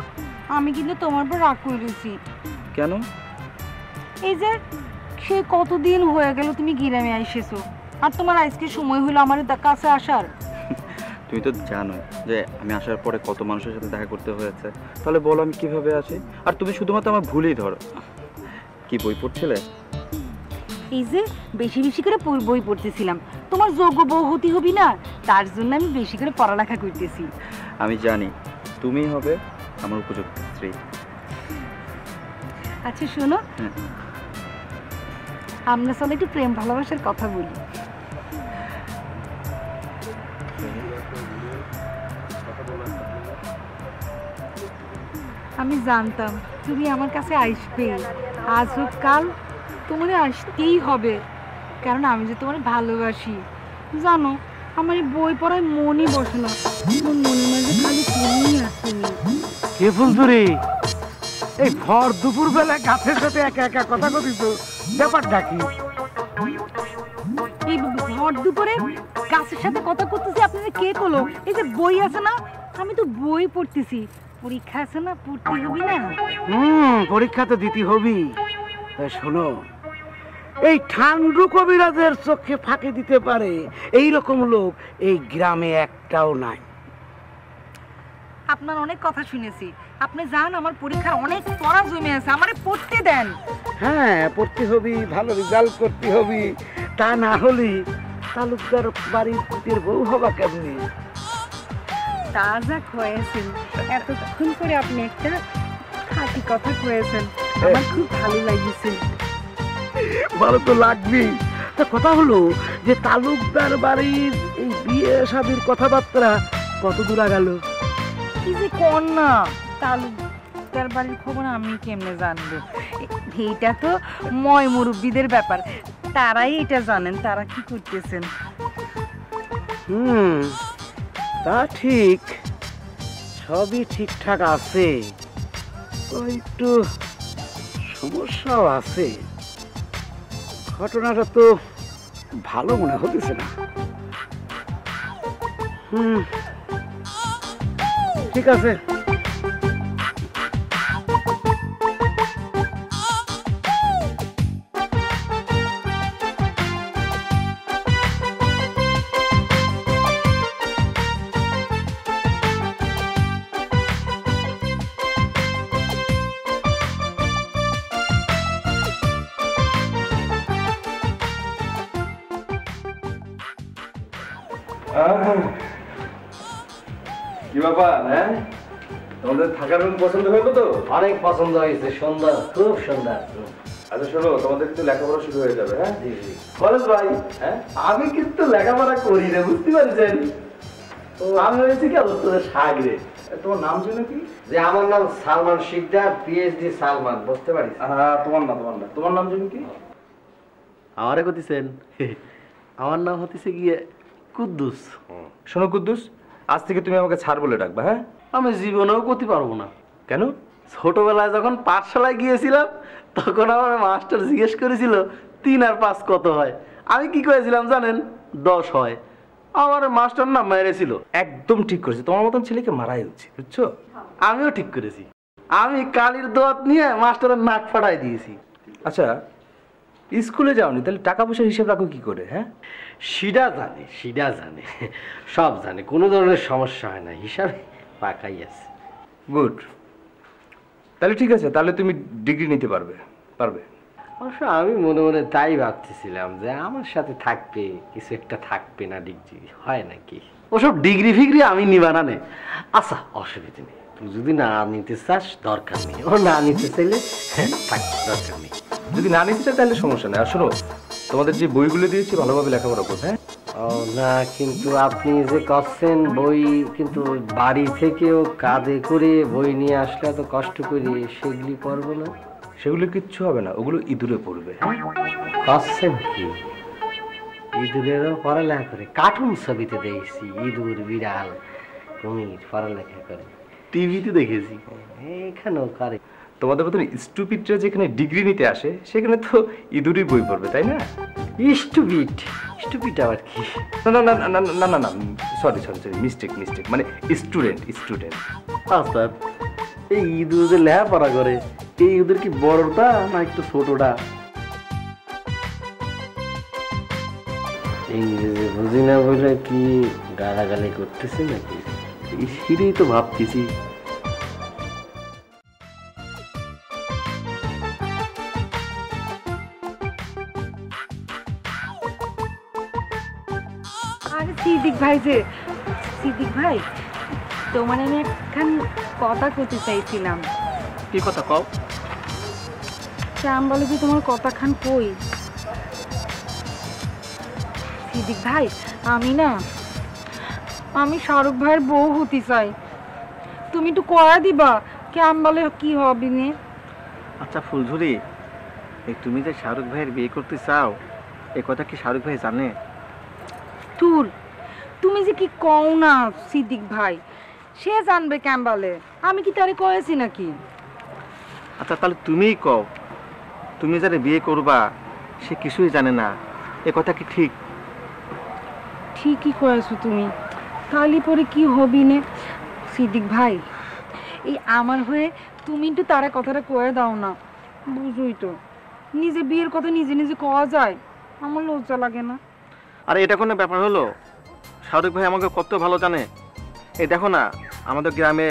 আমি কিন্তু তোমার উপর রাগ করেছি। কেন? এই যে সে কতদিন হয়ে গেল তুমি গ্রামে এসেছো, আর তোমার আজকে সময় হলো আমার কাছে আসার। তুমি তো জানো যে আমি আসার পরে কত মানুষের সাথে দেখা করতে হয়েছে, তাহলে বলো আমি কিভাবে আসি? আর তুমি শুধুমাত্র আমার ভুলেই ধরো। কি বই পড়ছিলে? এই যে বেশি বেশি করে বই পড়তেছিলাম, তোমার যোগ্য বউ হতে হবি না, তার জন্য আমি বেশি করে পড়ালেখা করতেছি। আমি জানি তুমি হবে আমার উপযুক্ত স্ত্রী। আচ্ছা শোনো, আমরা চলো একটু প্রেম ভালোবাসার কথা বলি। আমি জানতাম তুমি আমার কাছে আসবে, আজ হোক কাল তোমার আসতেই হবে, কারণ আমি যে তোমার ভালোবাসি। জানো আমার এই বই পড়ায় মনই বসে না, মনের মাঝে খালি তুমি আসেনি। কে ফুলঝুরি, এই ভর দুপুর বেলা গাছের সাথে একা একা কথা কতিস, ব্যাপারটা কি? এই ভর দুপুরে গাছের সাথে কথা করতেছি আপনাদের কে করলো? এই যে বই আছে না, আমি তো বই পড়তেছি, পরীক্ষা আছে না, পড়তে হবি না? পরীক্ষা তো দিতে হবি। শোনো, এই ঠান্ডু কবিরাজের চোখে ফাঁকি দিতে পারে এইরকম লোক এই গ্রামে একটাও নাই। আপনার অনেক কথা শুনেছি, আপনি যান, আমার পরীক্ষার অনেক পড়া জমে আছে, আমারে পড়তে দেন। হ্যাঁ পড়তে হবি, ভালো রেজাল্ট করতে হবি, তা না হলে তালুকদার বাড়ির বউ হবা কেমনি? তা যা কয়েছেন, এতক্ষণ করে আপনি একটা খাঁটি কথা কয়েছেন, আমার খুব ভালো লাগিছে। ভালো তো লাগবেই। তা কথা হলো যে তালুকদার বাড়ির এই বিয়ে শাদির কথাবার্তা কত দূর গেল? কি যে কর না, তালুকদার বাড়ির খবর আমি কেমনে জানবো? এইটা তো ময় মুরব্বীদের ব্যাপার, তারাই এটা জানেন তারা কি করতেছেন। তা ঠিক, সবই ঠিকঠাক আছে, একটু সমস্যাও আছে। ঘটনাটা তো ভালো মনে হতেছে না। ঠিক আছে, কি ব্যাপার? হ্যাঁ, তোমাদের থাকার রুম পছন্দ হলো তো? অনেক পছন্দ হয়েছে, সুন্দর, খুব সুন্দর। আচ্ছা শোনো, তোমাদের কিন্তু লেখাপড়া শুরু হয়ে যাবে। হ্যাঁ জি জি। কলেজ ভাই, হ্যাঁ আমি কিন্তু লেখাপড়া করি না, বুঝতে পারছেন? আমি হয়েছি কি অবস্থা সাগরে। তোমার নাম ছিল কি? যে আমার নাম সালমান শিকদার, পিএইচডি সালমান, বুঝতে পারিস? তোমার না, তোমার নাম ছিল কি? আমারে কইতেছেন? আমার নাম হতেছে গিয়ে কুদ্দুস। শোনো কুদ্দুস, আজ থেকে তুমি আমাকে ছাড় বলে ডাকবা। হ্যাঁ, আমি জীবনেও করতে পারবো না। কেন? ছোটবেলায় যখন পাঠশালায় গিয়েছিলাম তখন আমার মাস্টার জিজ্ঞেস করেছিল 3 আর 5 কত হয়। আমি কি করেছিলাম জানেন? 10 হয়। আমার মাস্টার না মেরেছিল। একদম ঠিক করেছে, তোমার মতন ছেলেকে মারাই উচিত, বুঝছো? আমিও ঠিক করেছি, আমি কালির দোয়াত নিয়ে মাস্টারের নাক ফাটাই দিয়েছি। আচ্ছা, স্কুলে যাওনি, তাহলে টাকা পয়সার হিসাব রাখো কি করে? হ্যাঁ, সিডা জানে, সব জানে, কোনো ধরনের সমস্যা হয় না, হিসাবে পাকাই আছে। গুড, তাহলে ঠিক আছে, তাহলে তুমি ডিগ্রি নিতে পারবে। অবশ্য আমি মনে মনে তাই ভাবতেছিলাম যে আমার সাথে থাকবে, কিছু একটা থাকবে না, ডিগ্রি হয় নাকি? ওসব ডিগ্রি ফিগ্রি আমি নিবা না। আচ্ছা, অসুবিধা নেই, তুই যদি না নিতে চাস দরকার নেই, ও না নিতে চাইলে থাক, দরকার নেই। যদি না নিতে চাই তাহলে সমস্যা নেই। আর শোনো, তোমাদের যে বইগুলো দিয়েছি ভালোভাবে লেখাপড়া করো। হ্যাঁ, ও না, কিন্তু আপনি যে করছেন বই, কিন্তু বাড়ি থেকেও কাঁধে করে বই নিয়ে আসলে এত কষ্ট করে সেগুলি পড়বো না। সেগুলো কিচ্ছু হবে না, ওগুলো ইঁদুরে পড়বে। করছেন কি? ইঁদুরেরও পড়ালেখা করে? কার্টুন ছবিতে দেখছি ইঁদুর, বিড়াল, কুমির পড়ালেখা করে, টিভিতে দেখেছি, এখানেও করে। তোমাদের মতন স্টুপিডরা যেখানে ডিগ্রি নিতে আসে সেখানে তো ইঁদুরই বই পড়বে, তাই না? স্টুপিড আবার কি? না, সরি, মিস্টেক, মানে স্টুডেন্ট। আচ্ছা, এই ইঁদুর যে লেখাপড়া করে, এই ইঁদুর কি বড়টা না একটু ছোটটা? ইংরেজি বুঝি না বলে কি গালাগালি করতেছে নাকি? সেটাই তো ভাবতেছি। আরে সিদ্দিক ভাই, তোমার আমি একখান কথা কইতে চাইছিলাম। কি কথা কও? শ্যাম বলে যে তোমার কথাখান কই। সিদ্দিক ভাই, আমি শাহরুখ ভাইয়ের বউ হতে চাই, তুমি একটু কয়া দিবা শ্যাম বলে কি হবে নে? আচ্ছা ফুলঝুরি, তুমি যে শাহরুখ ভাইয়ের বিয়ে করতে চাও, এ কথা কি শাহরুখ ভাই জানে? তুমি যে কি কও না সিদ্দিক ভাই, সে জানবে কেন বলে? আমি কি তারে কয়েছি নাকি? আচ্ছা তাহলে তুমিই কও, তুমি যারা বিয়ে করবা সে কিছুই জানে না, এ কথা কি ঠিক? ঠিকই কয়েছো তুমি, তাহলে পরে কি হবি নে? সিদ্দিক ভাই, এই আমার হয়ে তুমি একটু তারা কথাটা কয়ে দাও না, বুঝোই তো নিজে বিয়ের কথা নিজে নিজে কওয়া যায়, আমার লজ্জা লাগে না? আরে এটা কোনো ব্যাপার হলো? শাহরুখ ভাই আমাকে কত ভালো জানে। এই দেখো না, আমাদের গ্রামে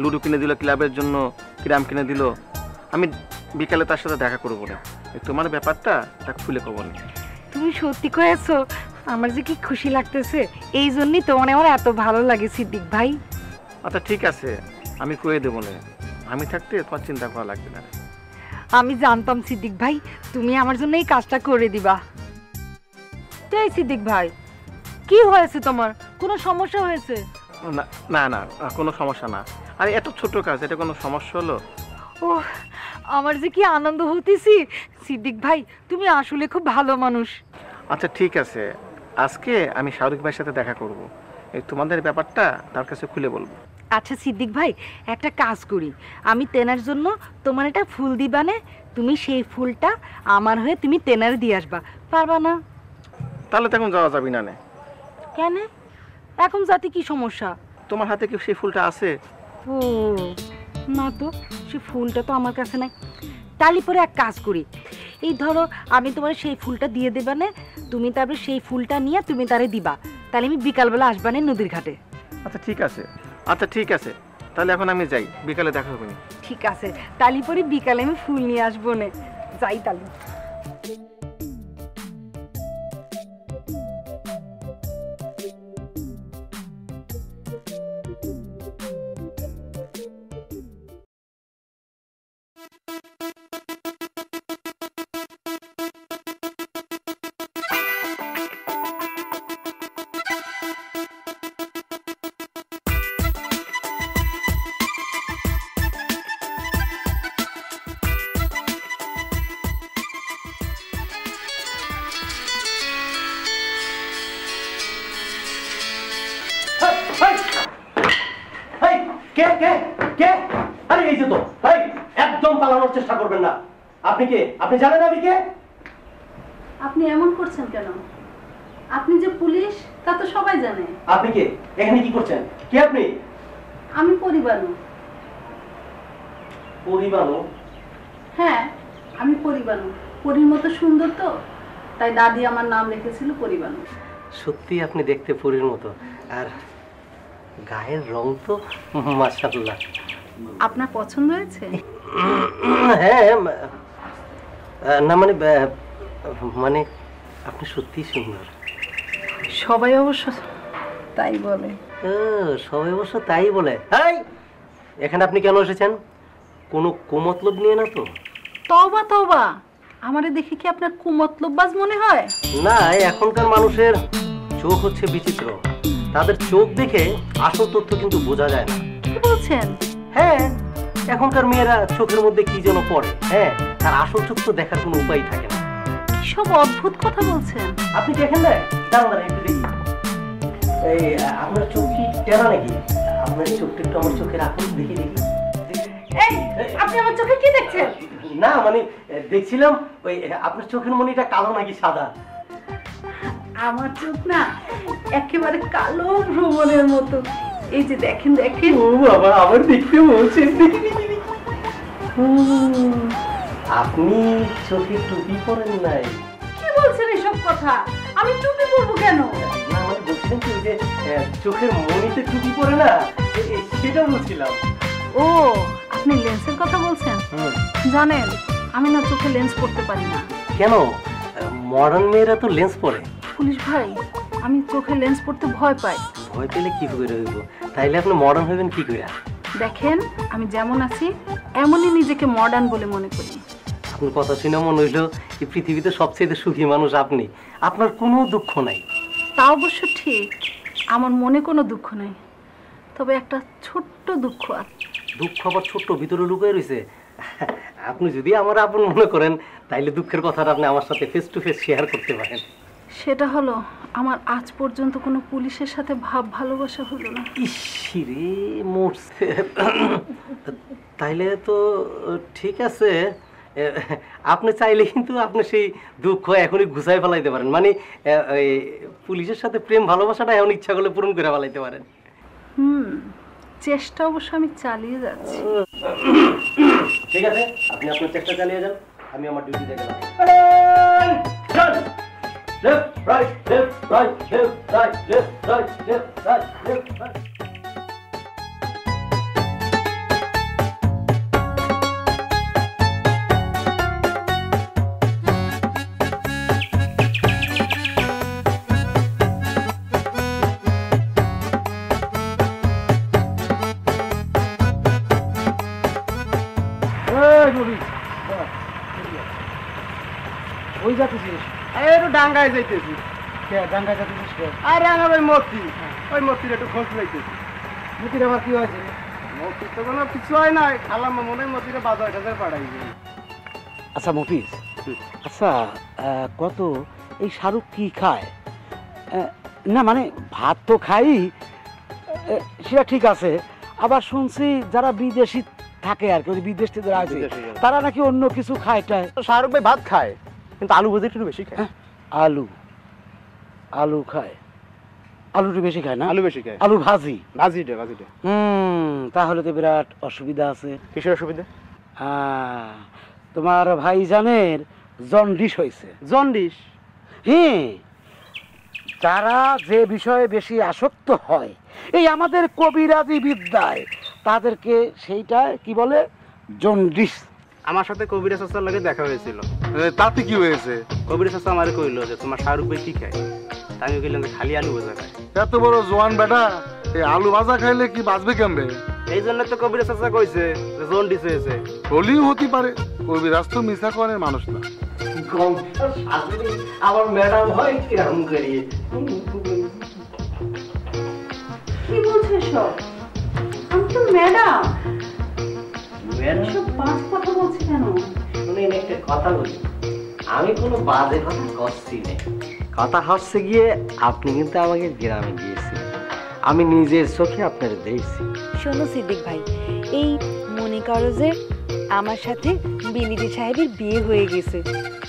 লুডো কিনে দিল, ক্লাবের জন্য ক্রাম কিনে দিল। আমি বিকালে তার সাথে দেখা করবো না, তোমার ব্যাপারটা তাকে খুলে কব না। তুমি সত্যি কয়েছো, আমার যে কি খুশি লাগতেছে, এই জন্যই তোমার আমার এত ভালো লাগে সিদ্দিক ভাই। আচ্ছা ঠিক আছে, আমি কয়ে দেবো না, আমি থাকতে তোমার চিন্তা করা লাগবে না। আমি জানতাম সিদ্দিক ভাই তুমি আমার জন্য এই কাজটা করে দিবা। এই সিদ্দিক ভাই, কি হয়েছে তোমার? কোনো সমস্যা হয়েছে? না না না, কোনো সমস্যা না। আরে এত ছোট কাজ, এটা কোনো সমস্যা হলো? ও আমার যে কি আনন্দ হতেছি। সিদ্দিক ভাই তুমি আসলে খুব ভালো মানুষ। আচ্ছা ঠিক আছে, আজকে আমি শাহরুখ ভাইয়ের সাথে দেখা করব, এই তোমাদের ব্যাপারটা তার কাছে খুলে বলবো। আচ্ছা সিদ্দিক ভাই, একটা কাজ করি, আমি তেনার জন্য তোমার একটা ফুল দিবানে, তুমি সেই ফুলটা আমার হয়ে তুমি তেনারে দিয়ে আসবা, পারবা না? তাহলে তখন যাওয়া যাবে না। কেন? এখন যাতে কি সমস্যা? তোমার হাতে কি সেই ফুলটা আছে? ও না তো, সেই ফুলটা তো আমার কাছে নাই। তাহলে পরে এক কাজ করি, এই ধরো আমি তোমার সেই ফুলটা দিয়ে দেবা না, তুমি তারপরে সেই ফুলটা নিয়ে তুমি তারে দিবা, তাহলে আমি বিকালবেলা আসবা না নদীর ঘাটে। আচ্ছা ঠিক আছে, আচ্ছা ঠিক আছে, তাহলে এখন আমি যাই, বিকালে দেখা হবে না। ঠিক আছে, তাহলে পরে বিকালে আমি ফুল নিয়ে আসবো না, যাই তাহলে। কে কে কে? আরে এই যে তো, একদম পালানোর চেষ্টা করবেন না। আপনি কে? আপনি জানেন আমি কে? আপনি এমন করছেন কেন? আপনি যে পুলিশ তা তো সবাই জানে। আপনি কে? এখানে কি করছেন? কে আপনি? আমি পরিবানু। পরিবানু? হ্যাঁ, আমি পরিবানু। পরীর মতো সুন্দর তো, তাই দাদি আমার নাম রেখেছিল পরিবানু। সত্যি আপনি দেখতে পরীর মতো, আর গায়ের রং তো মাশাআল্লাহ। আপনার পছন্দ হয়েছে? হ্যাঁ, না মানে মানে আপনি সত্যি সুন্দর। সবাই অবশ্য তাই বলে। সবাই অবশ্য তাই বলে। এখানে আপনি কেন এসেছেন? কোনো কুমতলব নিয়ে না তো? তওবা তওবা, আমারে দেখে কি আপনার কুমতলববাজ মনে হয়? না, এখনকার মানুষের চোখ হচ্ছে বিচিত্র, তাদের চোখ দেখে আসল তথ্য কিন্তু বোঝা যায় না। কি বলছেন? হ্যাঁ, এখনকার মেয়েরা চোখের মধ্যে কি যেন পড়ে, হ্যাঁ, তার আসল চোখ তো দেখার কোনো উপায় থাকে না। কি সব অদ্ভুত কথা বলছেন? আপনি দেখেন না, দাঁড়ান একটু দেখি। এই আপনার চোখ কি টেরা নাকি? আপনার চোখটা একটু আমার চোখে রাখুন, দেখি দেখি। এই আপনি আমার চোখে কি দেখছেন? না মানে দেখছিলাম ওই আপনার চোখের মনিটা কালো নাকি সাদা? আমার চোখ না একেবারে কালো ভ্রমণের মতো। এই যে দেখেন দেখেন। ও বাবা, আবার দেখতে বলছেন, দেখি দেখি দেখি। আপনি চোখে টুপি পরেন নাই? কি বলছেন এসব কথা? আমি টুপি পরবো কেন? না মানে বলছিলেন কি যে চোখের মনিতে টুপি পরে না, সেটা বলছিলাম। ও, আপনি লেন্সের কথা বলছেন? জানেন আমি না চোখে লেন্স পরতে পারি না। কেন? মডার্ন মেয়েরা তো লেন্স পরে। পুলিশ ভাই, আমি চোখে লেন্স পরতে ভয় পাই। ভয় পেলে কি করে হইব? তাইলে আপনি মডার্ন হইবেন কি করে? দেখেন আমি যেমন আছি এমনই নিজেকে মডার্ন বলে মনে করি। আপনার কথা শুনে মনে হইলো এই পৃথিবীতে সবচেয়ে সুখী মানুষ আপনি, আপনার কোনো দুঃখ নাই। তা অবশ্য ঠিক, আমার মনে কোনো দুঃখ নাই, তবে একটা ছোট্ট দুঃখ আছে। দুঃখ আবার ছোট্ট ভিতরে লুকিয়ে রয়েছে? আপনি যদি আমার আপন মনে করেন তাইলে দুঃখের কথাটা আপনি আমার সাথে ফেস টু ফেস শেয়ার করতে পারেন। সেটা হলো আমার আজ পর্যন্ত কোনো পুলিশের সাথে ভাব ভালোবাসা হলো না। ইসিরে মরছে। তাইলে তো ঠিক আছে, আপনি চাইলে কিন্তু আপনি সেই দুঃখ এখনই গুছাই ফেলাইতে পারেন, মানে পুলিশের সাথে প্রেম ভালোবাসাটা এখন ইচ্ছা করলে পূরণ করে ফেলাইতে পারেন। চেষ্টা অবশ্য আমি চালিয়ে যাচ্ছি। ঠিক আছে, আপনি আপনার চেষ্টা চালিয়ে যান, আমি আমার ডিউটিতে গেলাম। Left, right, left, right, left, right, left, right, left, right, left, right. কই যাচ্ছিস? একটু ডাঙ্গায় যাইতেছি। কে ডাঙ্গায় যাচ্ছিস কে? আরে আমার ওই মতি, ওই মতির একটু খোঁজ লাইতেছি। মতির আবার কি হয়েছে? মতির তো কোনো কিছু হয় নাই, খালাম মনে হয় মতিরে বাজার টাজার পাঠাইবে। আচ্ছা মফিজ, আচ্ছা কত এই শাহরুখ কি খায়? না মানে ভাত তো খাই, সেটা ঠিক আছে। আবার শুনছি যারা বিদেশি থাকে আর কি, বিদেশ থেকে আছে তারা নাকি অন্য কিছু খায় টায়। শাহরুখ ভাই ভাত খায়, কিন্তু আলু ভাজি একটু বেশি খায়। আলু আলু খায়, আলুটা বেশি খায় না? আলু বেশি খায়, আলু ভাজি ভাজিটা। তাহলে তো বিরাট অসুবিধা আছে। কিসের অসুবিধা? তোমার ভাইজানের জন্ডিস হয়েছে। জন্ডিস? হ্যাঁ, যারা যে বিষয়ে বেশি আসক্ত হয় এই আমাদের কবিরাজি বিদ্যায়, তাদেরকে সেইটা কি বলে, জন্ডিস। আমার সাথে কবিরা চাচার লাগে দেখা হয়েছিল। তাতে কি হয়েছে? কবিরা চাচা আমারে কইলো যে তোমার শাহরুখ ভাই কি খায়, তাই আমি কইলাম যে খালি আলু ভাজা খায়। এত বড় জোয়ান বেটা এই আলু ভাজা খাইলে কি বাঁচবে কেমবে? এই জন্য তো কবিরা চাচা কইছে যে জন্ডিস হয়েছে। হলেও হতে পারে, কবিরাজ তো মিশা করেন মানুষ না। আমার ম্যাডাম হয় কিরকম করিয়ে কি বলছো সব? আমি তো ম্যাডাম। ম্যাডাম সব পাঁচ কথা বলছি কেন? শুনেন একটা কথা বলি, আমি কোনো বাজে কথা করছি না। কথা হচ্ছে গিয়ে আপনি কিন্তু আমাকে গ্রামে গিয়েছিলেন, আমি নিজের চোখে আপনার দেখছি। শোনো সিদ্দিক ভাই, এই মনে করো যে আমার সাথে বিলিদি সাহেবের বিয়ে হয়ে গেছে,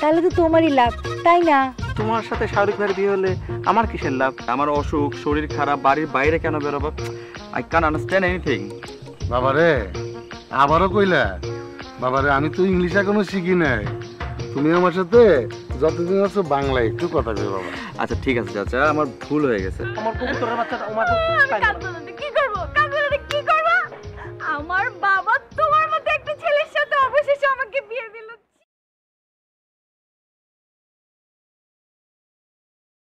তাহলে তো তোমারই লাভ, তাই না? তোমার সাথে শাহরুখ ভাইয়ের বিয়ে হলে আমার কিসের লাভ? আমার অসুখ, শরীর খারাপ, বাড়ির বাইরে কেন বেরোবো? I can understand anything. বাবারে আবারও কইলা? বাবারে আমি তো ইংলিশ এখনো শিখি নাই, তুমি আমার সাথে যতদিন আছো বাংলায় একটু কথা কই বাবা। আচ্ছা ঠিক আছে চাচা, আমার ভুল হয়ে গেছে। আমার কবুতরের বাচ্চাটা কি করবো? কি করবো? আমার বাবা